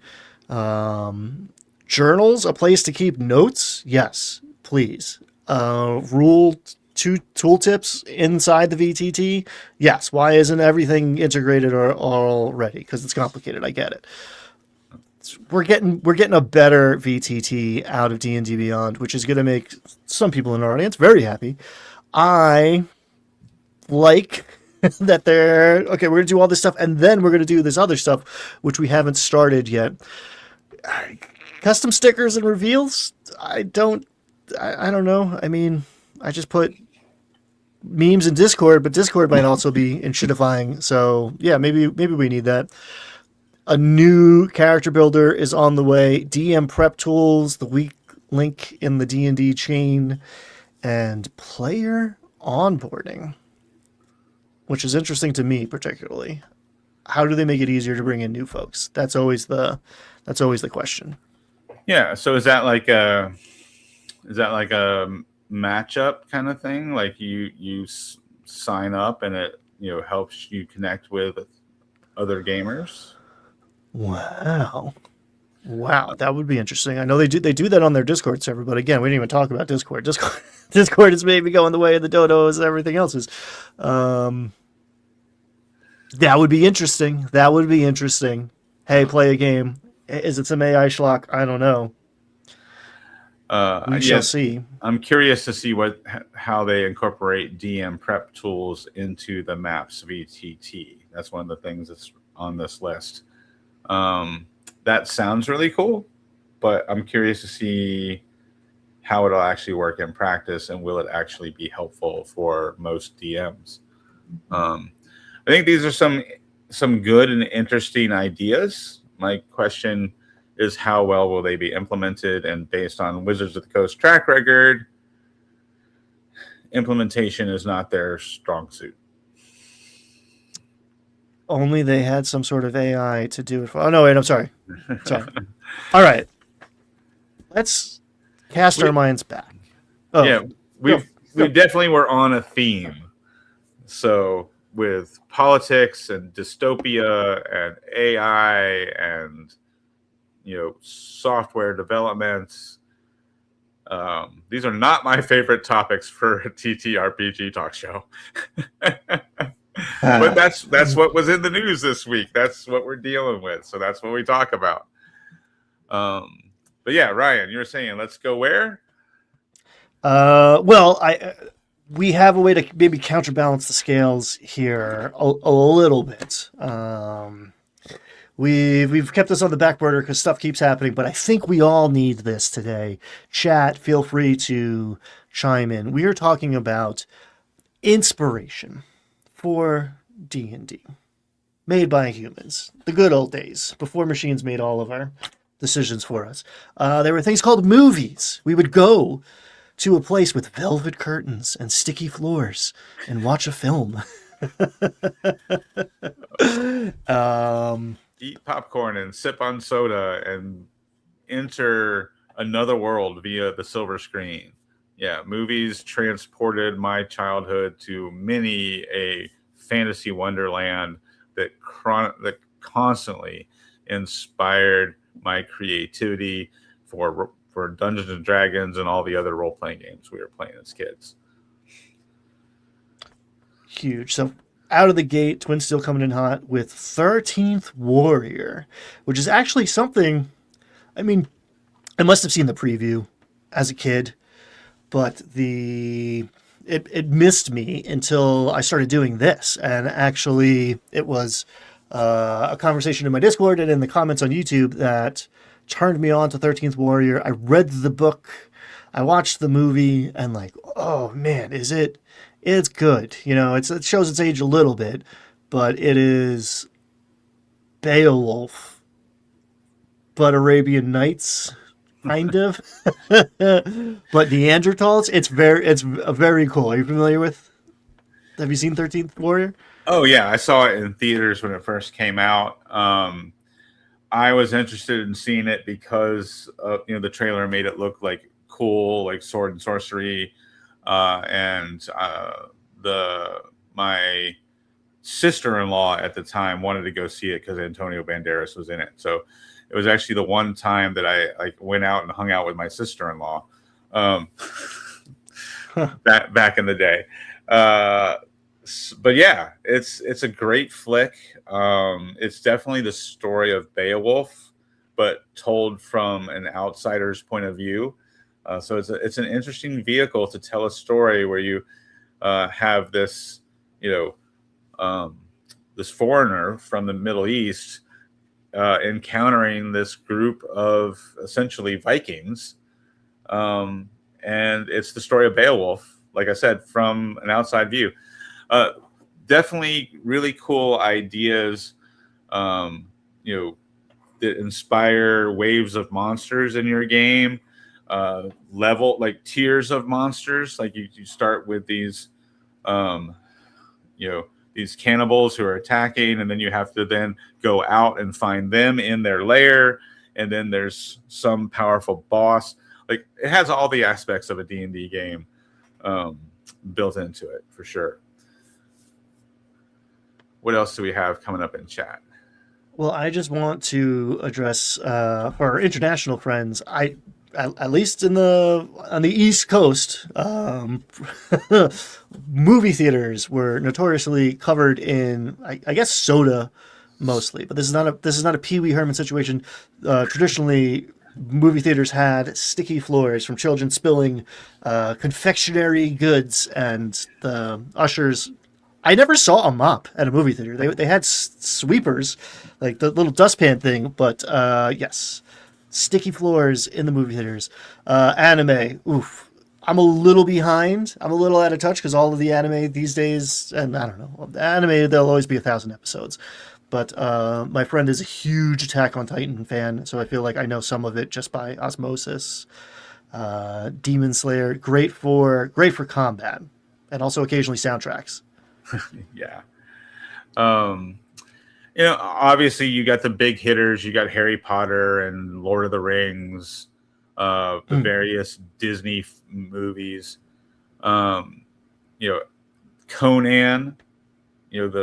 Journals, a place to keep notes? Yes, please. Rule 2 tooltips inside the VTT? Yes. Why isn't everything integrated or already? Because it's complicated. I get it. We're getting a better VTT out of D&D Beyond, which is going to make some people in our audience very happy. I like that they're okay. We're gonna do all this stuff, and then we're gonna do this other stuff, which we haven't started yet. Custom stickers and reveals. I don't know. I mean, I just put memes in Discord, but Discord might also be inshittifying. So yeah, maybe we need that. A new character builder is on the way. DM prep tools, the weak link in the D&D chain, and player onboarding, which is interesting to me particularly. How do they make it easier to bring in new folks? That's always the question. Yeah. So is that like a matchup kind of thing? Like you sign up and it helps you connect with other gamers? Wow, that would be interesting. I know they do that on their Discord server, but again, we didn't even talk about Discord. Discord is maybe going the way of the dodos and everything else is. That would be interesting. Hey, play a game. Is it some AI schlock? I don't know. We shall see. I'm curious to see how they incorporate DM prep tools into the maps VTT. That's one of the things that's on this list. That sounds really cool, but I'm curious to see how it'll actually work in practice, and will it actually be helpful for most DMs. I think these are some good and interesting ideas. My question is, how well will they be implemented? And based on Wizards of the Coast track record, implementation is not their strong suit. Only they had some sort of AI to do it for. Oh no, wait, I'm sorry. All right, let's cast our minds back. Oh, yeah, we definitely were on a theme. So with politics and dystopia and AI and software development, these are not my favorite topics for a TTRPG talk show. But that's what was in the news this week. That's what we're dealing with. So that's what we talk about. But yeah, Ryan, you were saying, let's go where? Well, we have a way to maybe counterbalance the scales here a little bit. We've kept this on the back burner because stuff keeps happening, but I think we all need this today. Chat, feel free to chime in. We are talking about inspiration for D&D, made by humans. The good old days, before machines made all of our decisions for us. There were things called movies. We would go to a place with velvet curtains and sticky floors and watch a film. Eat popcorn and sip on soda and enter another world via the silver screen. Yeah, movies transported my childhood to many a fantasy wonderland that constantly inspired my creativity for Dungeons and Dragons and all the other role-playing games we were playing as kids. Huge. So out of the gate, Twin still coming in hot with 13th Warrior, which is actually something. I mean, I must have seen the preview as a kid, but it missed me until I started doing this, and actually, it was a conversation in my Discord and in the comments on YouTube that turned me on to 13th Warrior. I read the book, I watched the movie, and like, oh man, it's good. You know, it shows its age a little bit, but it is Beowulf, but Arabian Nights, kind of. But Neanderthals, it's very cool. Are you familiar with? Have you seen 13th Warrior? Oh yeah, I saw it in theaters when it first came out. I was interested in seeing it because the trailer made it look like cool, like sword and sorcery, and my sister-in-law at the time wanted to go see it because Antonio Banderas was in it. So it was actually the one time that I went out and hung out with my sister-in-law back in the day. But yeah, it's a great flick. It's definitely the story of Beowulf, but told from an outsider's point of view. So it's an interesting vehicle to tell a story where you have this, this foreigner from the Middle East encountering this group of essentially Vikings, and it's the story of Beowulf, like I said, from an outside view. Definitely really cool ideas, that inspire waves of monsters in your game, level like tiers of monsters. Like you start with these, these cannibals who are attacking, and then you have to then go out and find them in their lair, and then there's some powerful boss. Like it has all the aspects of a D&D game built into it for sure. What else do we have coming up in chat? Well, I just want to address for our international friends. At least on the East Coast, movie theaters were notoriously covered in, I guess, soda mostly. But this is not a Pee Wee Herman situation. Traditionally, movie theaters had sticky floors from children spilling confectionery goods, and the ushers. I never saw a mop at a movie theater. They had sweepers, like the little dustpan thing. But yes. Sticky floors in the movie theaters. Anime, oof. I'm a little behind. I'm a little out of touch because all of the anime these days, and I don't know, anime, there'll always be 1,000 episodes. But my friend is a huge Attack on Titan fan, so I feel like I know some of it just by osmosis. Demon Slayer, great for combat, and also occasionally soundtracks. Yeah. Obviously you got the big hitters. You got Harry Potter and Lord of the Rings, the various Disney movies. Conan, with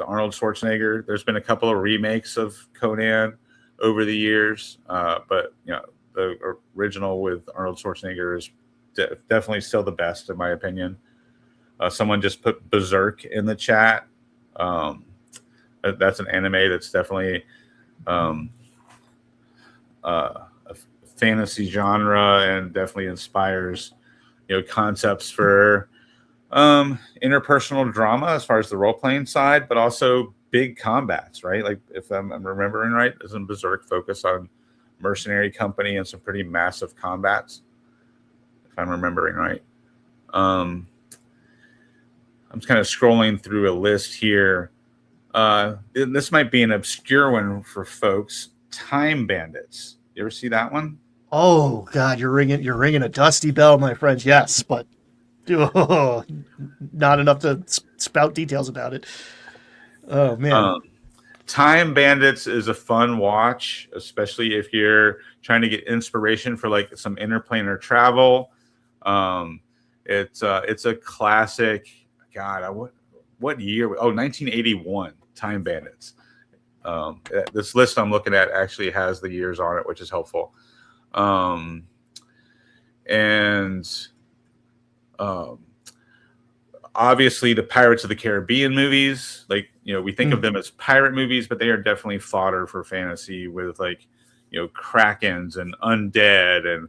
Arnold Schwarzenegger. There's been a couple of remakes of Conan over the years, but the original with Arnold Schwarzenegger is definitely still the best in my opinion. Someone just put Berserk in the chat. That's an anime that's definitely a fantasy genre and definitely inspires, concepts for interpersonal drama as far as the role-playing side, but also big combats, right? Like if I'm remembering right, doesn't Berserk focus on mercenary company and some pretty massive combats? If I'm remembering right. I'm just kind of scrolling through a list here. This might be an obscure one for folks. Time Bandits. You ever see that one? Oh God, you're ringing a dusty bell, my friends. Yes, but not enough to spout details about it. Oh man. Time Bandits is a fun watch, especially if you're trying to get inspiration for like some interplanar travel. It's a classic. God, what year? Oh, 1981. Time Bandits. This list I'm looking at actually has the years on it, which is helpful. obviously the Pirates of the Caribbean movies, like, we think of them as pirate movies, but they are definitely fodder for fantasy with like, krakens and undead and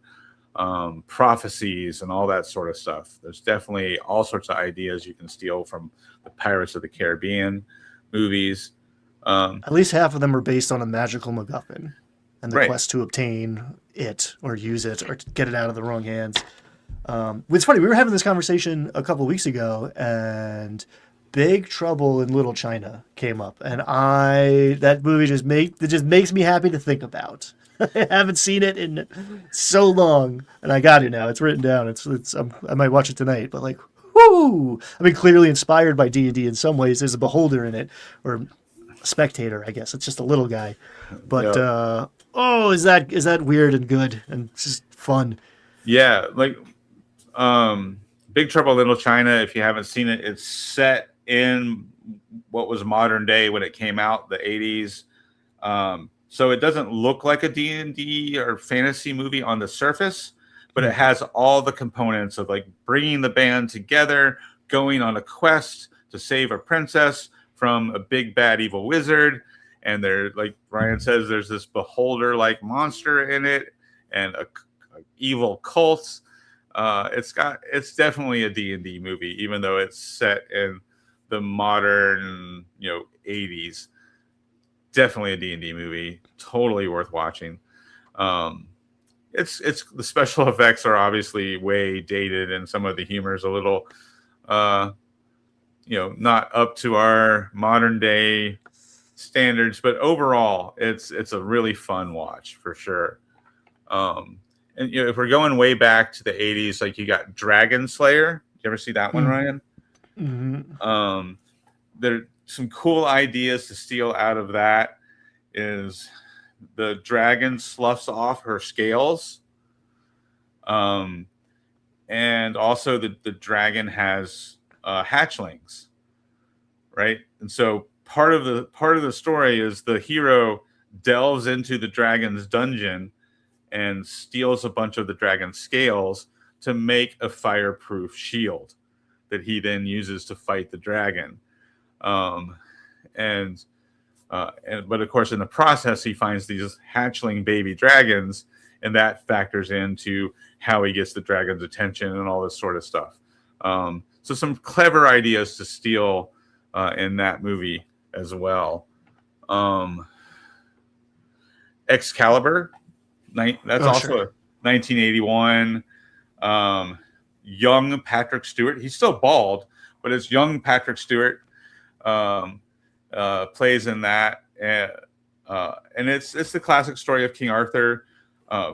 prophecies and all that sort of stuff. There's definitely all sorts of ideas you can steal from the Pirates of the Caribbean movies. At least half of them are based on a magical MacGuffin and the Right. quest to obtain it or use it or to get it out of the wrong hands. It's funny, we were having this conversation a couple weeks ago, and Big Trouble in Little China came up, and that movie just makes me happy to think about. I haven't seen it in so long, and I got it now. It's written down. I might watch it tonight, but like, whoo! I mean, clearly inspired by D&D in some ways. There's a beholder in it, or a spectator, I guess. It's just a little guy, but is that weird and good and just fun? Yeah, like Big Trouble in Little China. If you haven't seen it, it's set in what was modern day when it came out, the 80s. So it doesn't look like a D&D or fantasy movie on the surface, but it has all the components of like bringing the band together, going on a quest to save a princess from a big bad evil wizard. And there, like Ryan says, there's this beholder like monster in it and a evil cult. It's definitely a D&D movie, even though it's set in the modern 80s. Definitely a D&D movie, totally worth watching. It's the special effects are obviously way dated, and some of the humor is a little not up to our modern day standards, but overall it's a really fun watch for sure. And if we're going way back to the 80s, like you got Dragon Slayer. You ever see that one, Ryan? Mm-hmm. There some cool ideas to steal out of that is the dragon sloughs off her scales. And also the dragon has hatchlings, right? And so part of the story is the hero delves into the dragon's dungeon and steals a bunch of the dragon's scales to make a fireproof shield that he then uses to fight the dragon. But of course, in the process, he finds these hatchling baby dragons, and that factors into how he gets the dragon's attention and all this sort of stuff. So some clever ideas to steal in that movie as well. Excalibur, that's also sure. 1981. Young Patrick Stewart. He's still bald, but it's young Patrick Stewart plays in that. And it's the classic story of King Arthur.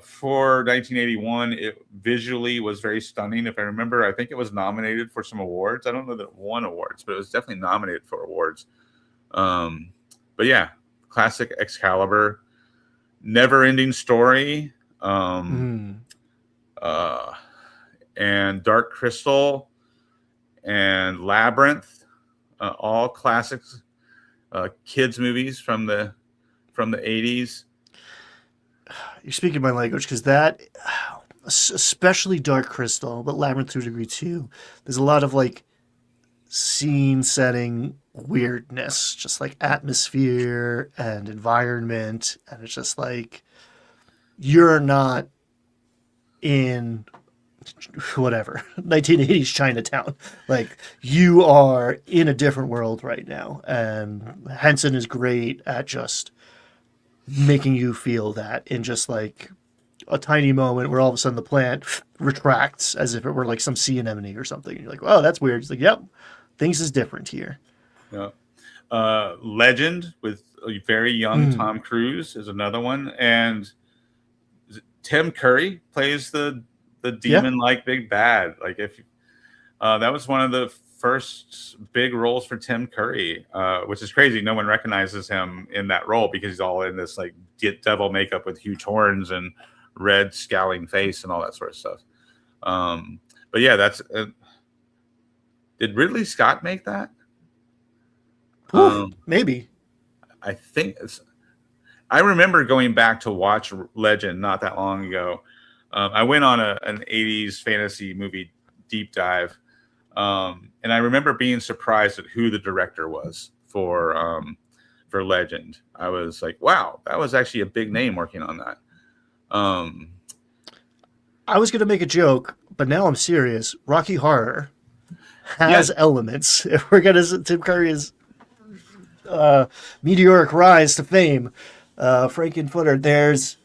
For 1981, it visually was very stunning. If I remember, I think it was nominated for some awards. I don't know that it won awards, but it was definitely nominated for awards. But yeah, classic Excalibur. Never-ending Story. And Dark Crystal and Labyrinth, all classics, kids movies from the 80s. You're speaking my language, because that, especially Dark Crystal, but Labyrinth to a degree too, there's a lot of like scene setting weirdness, just like atmosphere and environment, and it's just like you're not in whatever 1980s Chinatown, like you are in a different world right now. And Henson is great at just making you feel that in just like a tiny moment where all of a sudden the plant retracts as if it were like some sea anemone or something, and you're like, oh, that's weird. It's like, yep, things is different here. Yeah. Legend with a very young Tom Cruise is another one, and Tim Curry plays the demon-like big bad. Like if that was one of the first big roles for Tim Curry, which is crazy. No one recognizes him in that role because he's all in this like devil makeup with huge horns and red scowling face and all that sort of stuff. But yeah, that's did Ridley Scott make that? Maybe. I think I remember going back to watch Legend not that long ago. I went on an 80s fantasy movie deep dive And I remember being surprised at who the director was for Legend. I was like, wow, that was actually a big name working on that. I was going to make a joke, but now I'm serious. Rocky Horror has elements. If we're going to Tim Curry's meteoric rise to fame, Frankenfooter, there's,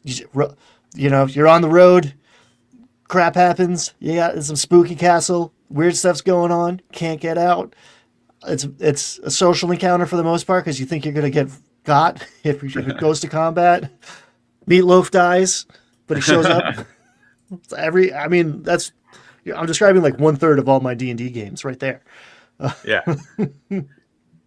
you're on the road, crap happens, you got some spooky castle, weird stuff's going on, can't get out. It's a social encounter for the most part because you think you're going to get got if it goes to combat. Meatloaf dies, but he shows up. I'm describing like 1/3 of all my D&D games right there. Yeah.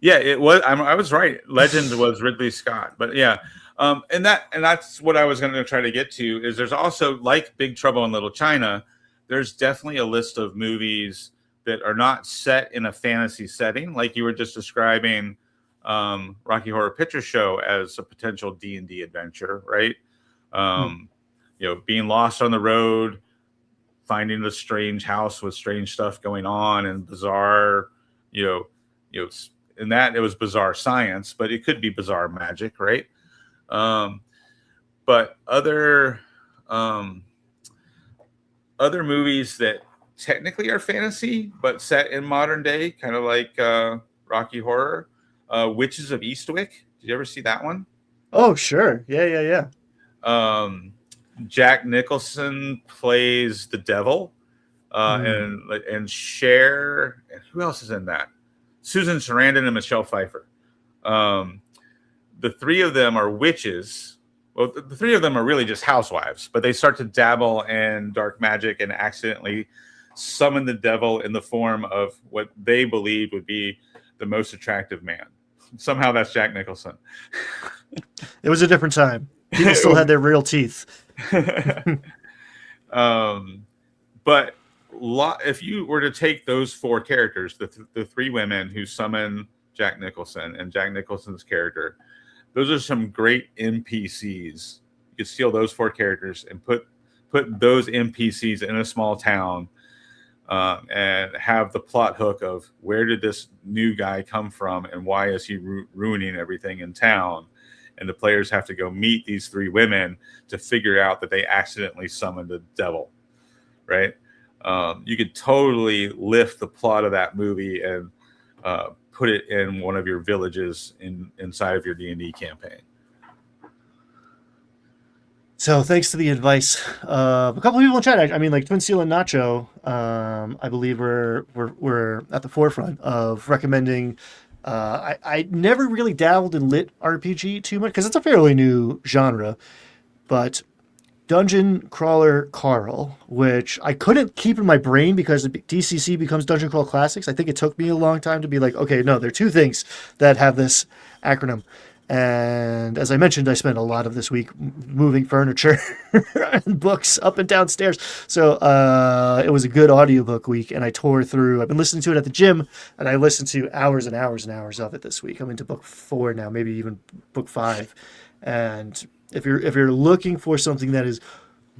Yeah, it was. I was right. Legend was Ridley Scott, but yeah, and that's what I was going to try to get to. Is there's also, like Big Trouble in Little China, there's definitely a list of movies that are not set in a fantasy setting, like you were just describing Rocky Horror Picture Show as a potential D&D adventure, right? Being lost on the road, finding a strange house with strange stuff going on and bizarre, in that it was bizarre science, but it could be bizarre magic, right? But other movies that technically are fantasy but set in modern day, kind of like Rocky Horror, Witches of Eastwick. Did you ever see that one? Oh, sure. Yeah. Jack Nicholson plays the devil, and Cher. And who else is in that? Susan Sarandon and Michelle Pfeiffer. The three of them are witches. Well, the three of them are really just housewives, but they start to dabble in dark magic and accidentally summon the devil in the form of what they believed would be the most attractive man. Somehow that's Jack Nicholson. It was a different time. People still had their real teeth. But if you were to take those four characters, the three women who summon Jack Nicholson and Jack Nicholson's character, those are some great NPCs. You could steal those four characters and put those NPCs in a small town, and have the plot hook of where did this new guy come from and why is he ruining everything in town? And the players have to go meet these three women to figure out that they accidentally summoned the devil, right? You could totally lift the plot of that movie and put it in one of your villages inside of your D&D campaign. So thanks to the advice of a couple of people in chat, I mean, like Twin Seal and Nacho, I believe were at the forefront of recommending. I never really dabbled in lit RPG too much because it's a fairly new genre, but Dungeon Crawler Carl, which I couldn't keep in my brain because DCC becomes Dungeon Crawl Classics. I think it took me a long time to be like, okay, no, there are two things that have this acronym. And as I mentioned, I spent a lot of this week moving furniture and books up and downstairs. So it was a good audiobook week, and I tore through. I've been listening to it at the gym, and I listened to hours and hours and hours of it this week. I'm into book 4 now, maybe even book 5. And if you're looking for something that is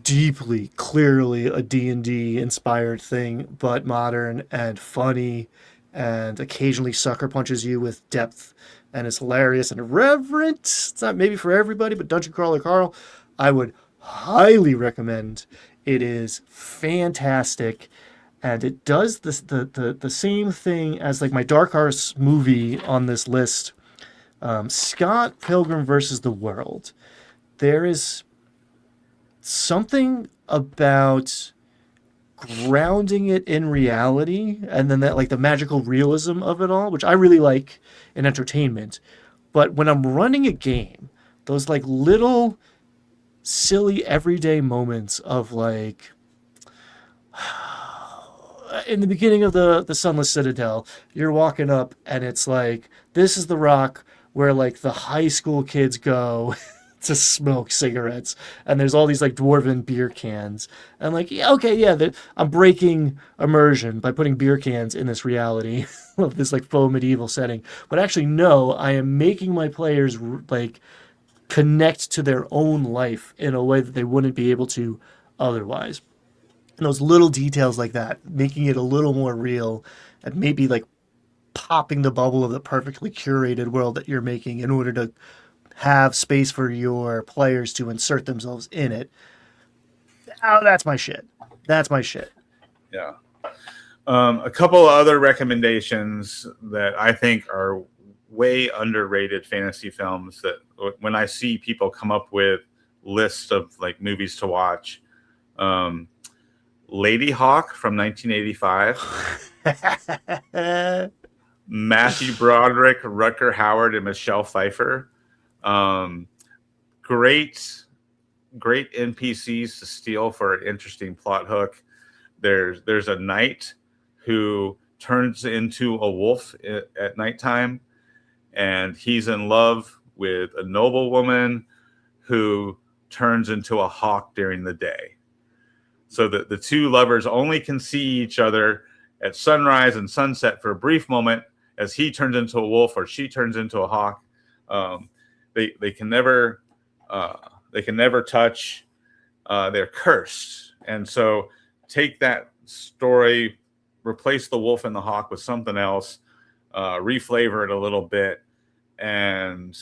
deeply, clearly a D&D inspired thing, but modern and funny, and occasionally sucker punches you with depth, and it's hilarious and irreverent. It's not maybe for everybody, but Dungeon Crawler Carl, I would highly recommend. It is fantastic, and it does the same thing as like my Dark Horse movie on this list, Scott Pilgrim versus the World. There is something about grounding it in reality, and then that like the magical realism of it all, which I really like in entertainment. But when I'm running a game, those like little silly everyday moments of like in the beginning of the Sunless Citadel, you're walking up and it's like, this is the rock where like the high school kids go to smoke cigarettes, and there's all these like dwarven beer cans, and like, yeah, okay, yeah, I'm breaking immersion by putting beer cans in this reality of this like faux medieval setting, but actually no, I am making my players like connect to their own life in a way that they wouldn't be able to otherwise. And those little details like that, making it a little more real, and maybe like popping the bubble of the perfectly curated world that you're making in order to have space for your players to insert themselves in it. Oh, that's my shit. That's my shit. Yeah. A couple of other recommendations that I think are way underrated fantasy films that when I see people come up with lists of like movies to watch, Lady Hawk from 1985, Matthew Broderick, Rutger Hauer, and Michelle Pfeiffer. Great NPCs to steal for an interesting plot hook. There's a knight who turns into a wolf at nighttime, and he's in love with a noblewoman who turns into a hawk during the day. So that the two lovers only can see each other at sunrise and sunset for a brief moment as he turns into a wolf or she turns into a hawk. They can never touch. They're cursed, and so take that story, replace the wolf and the hawk with something else, reflavor it a little bit, and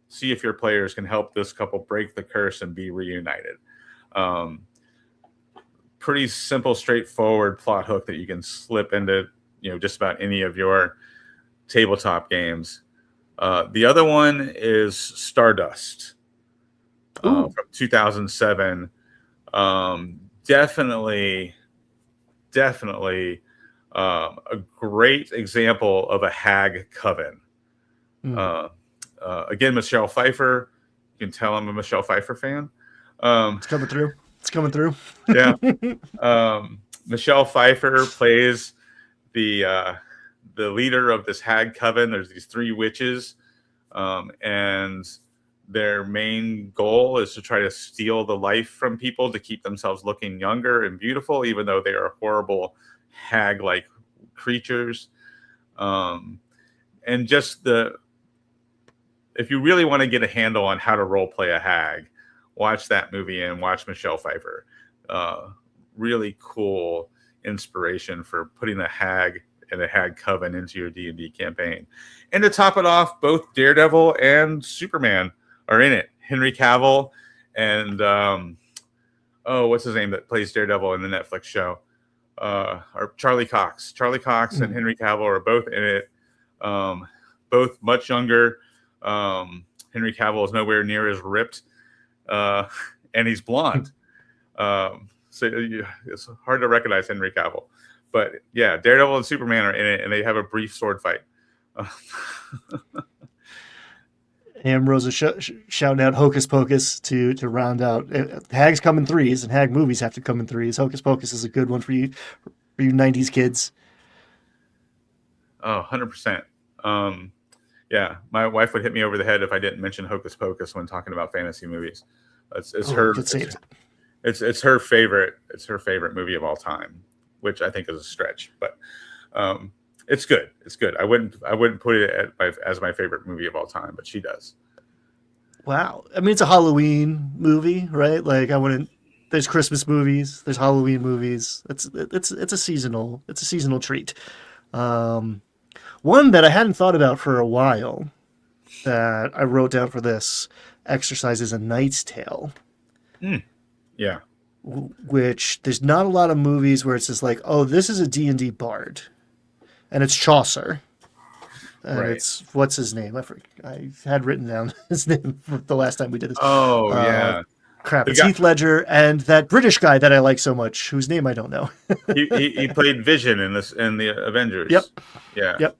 see if your players can help this couple break the curse and be reunited. Pretty simple, straightforward plot hook that you can slip into, just about any of your tabletop games. The other one is Stardust from 2007. Definitely a great example of a hag coven. Again, Michelle Pfeiffer. You can tell I'm a Michelle Pfeiffer fan. It's coming through. Yeah. Michelle Pfeiffer plays the leader of this hag coven. There's these three witches, and their main goal is to try to steal the life from people to keep themselves looking younger and beautiful, even though they are horrible hag-like creatures. And just if you really want to get a handle on how to role play a hag, watch that movie and watch Michelle Pfeiffer. Really cool inspiration for putting a hag and a hag coven into your D&D campaign. And to top it off, both Daredevil and Superman are in it. Henry Cavill and what's his name that plays Daredevil in the Netflix show? Or Charlie Cox. Charlie Cox and Henry Cavill are both in it. Both much younger. Henry Cavill is nowhere near as ripped, and he's blonde. So it's hard to recognize Henry Cavill. But yeah, Daredevil and Superman are in it, and they have a brief sword fight. Ambrose is shouting out Hocus Pocus to round out. Hags come in threes, and hag movies have to come in threes. Hocus Pocus is a good one for you 90s kids. Oh, 100%. Yeah, my wife would hit me over the head if I didn't mention Hocus Pocus when talking about fantasy movies. It's her favorite. It's her favorite movie of all time, which I think is a stretch, but it's good. It's good. I wouldn't put it as my favorite movie of all time, but she does. Wow. I mean, it's a Halloween movie, right? Like there's Christmas movies, there's Halloween movies. It's a seasonal treat. One that I hadn't thought about for a while that I wrote down for this exercise is A Knight's Tale. Yeah. Which there's not a lot of movies where it's just like, oh, this is a D&D bard. And it's Chaucer. And right. It's, what's his name? I had written down his name the last time we did this. Oh, yeah. Crap. It's Heath Ledger and that British guy that I like so much, whose name I don't know. he played Vision in the Avengers. Yep. Yeah. Yep.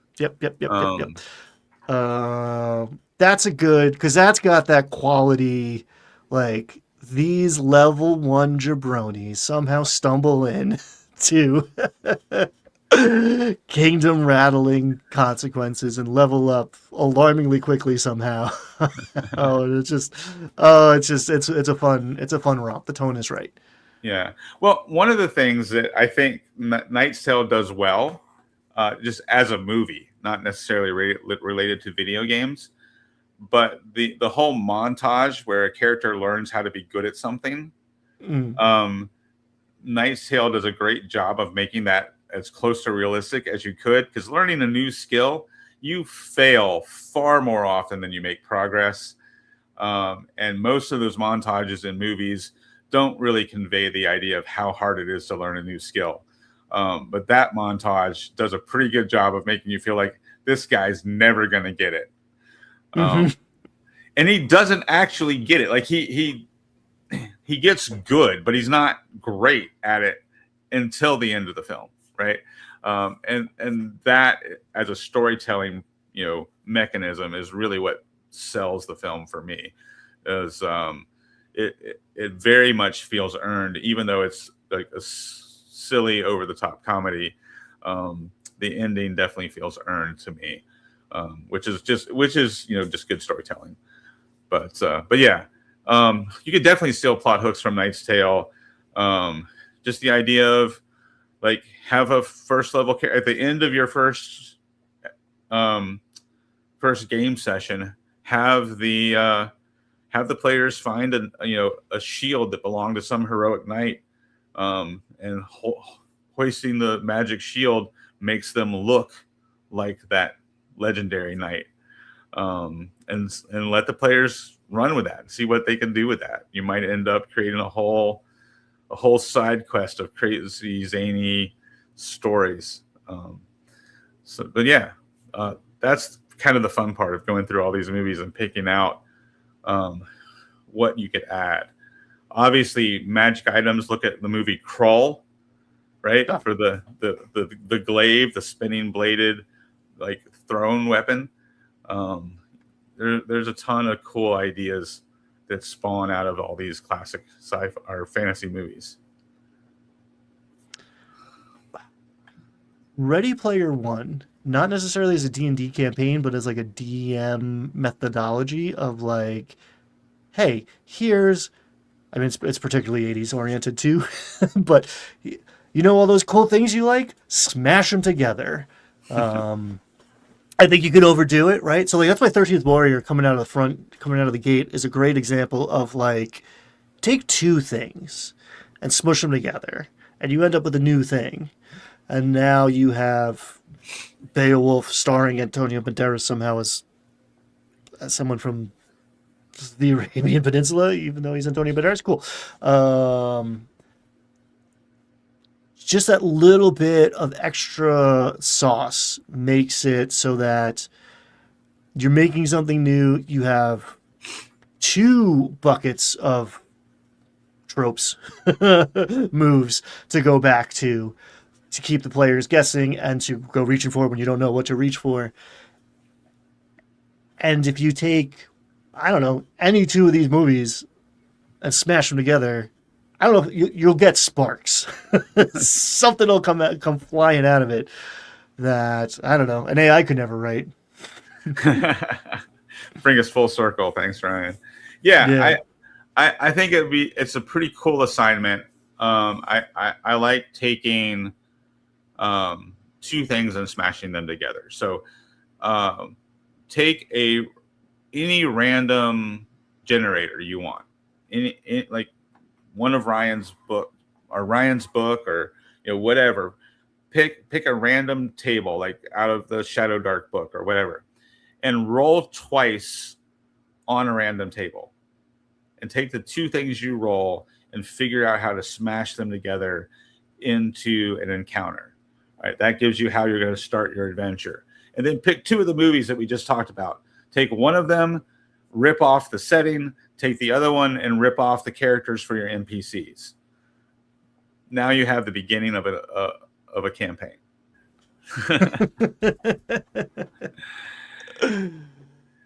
That's a good, because that's got that quality, like, these level 1 jabronis somehow stumble in to kingdom rattling consequences and level up alarmingly quickly somehow. It's a fun romp. The tone is right. Yeah. Well, one of the things that I think Knight's Tale does well, just as a movie, not necessarily related to video games, but the whole montage where a character learns how to be good at something, Knight's Tale does a great job of making that as close to realistic as you could, because learning a new skill, you fail far more often than you make progress. And most of those montages in movies don't really convey the idea of how hard it is to learn a new skill. But that montage does a pretty good job of making you feel like this guy's never going to get it. And he doesn't actually get it. Like he gets good, but he's not great at it until the end of the film, right? And that as a storytelling, mechanism is really what sells the film for me. Is it very much feels earned, even though it's like a silly, over the top comedy. The ending definitely feels earned to me, which is just good storytelling. But yeah. You could definitely steal plot hooks from Knight's Tale. Just the idea of like have a first level at the end of your first game session, have the players find a shield that belonged to some heroic knight, and hoisting the magic shield makes them look like that legendary knight, and let the players run with that and see what they can do with that. You might end up creating a whole side quest of crazy zany stories. But yeah, that's kind of the fun part of going through all these movies and picking out what you could add. Obviously, magic items. Look at the movie Crawl, right? Oh. For the glaive, the spinning bladed like thrown weapon. There's a ton of cool ideas that spawn out of all these classic sci-fi or fantasy movies. Ready Player One, not necessarily as a D&D campaign, but as like a DM methodology of like, hey, here's, I mean, it's particularly 80s oriented too, but all those cool things you like? Smash them together. I think you could overdo it, right? So like that's why 13th Warrior coming out of the gate is a great example of like, take two things and smush them together, and you end up with a new thing. And now you have Beowulf starring Antonio Banderas somehow as someone from the Arabian Peninsula, even though he's Antonio Banderas. Cool. Just that little bit of extra sauce makes it so that you're making something new. You have two buckets of tropes, moves to go back to keep the players guessing and to go reaching for when you don't know what to reach for. And if you take, I don't know, any two of these movies and smash them together, I don't know, you'll get sparks. Something will come flying out of it that, I don't know, an AI could never write. Bring us full circle. Thanks, Ryan. Yeah. I think it's a pretty cool assignment. I like taking two things and smashing them together. So take any random generator you want, any like one of Ryan's book or whatever. Pick a random table like out of the Shadow Dark book or whatever, and roll twice on a random table, and take the two things you roll and figure out how to smash them together into an encounter. All right, that gives you how you're going to start your adventure. And then pick two of the movies that we just talked about. Take one of them, rip off the setting, take the other one and rip off the characters for your NPCs. Now you have the beginning of a campaign.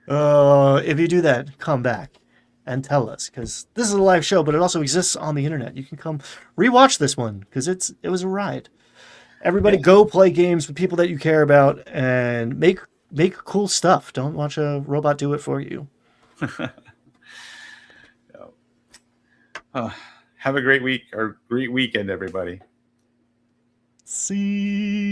If you do that, come back and tell us, because this is a live show, but it also exists on the internet. You can come rewatch this one because it was a ride. Everybody go play games with people that you care about and make cool stuff. Don't watch a robot do it for you. Have a great week or great weekend, everybody. See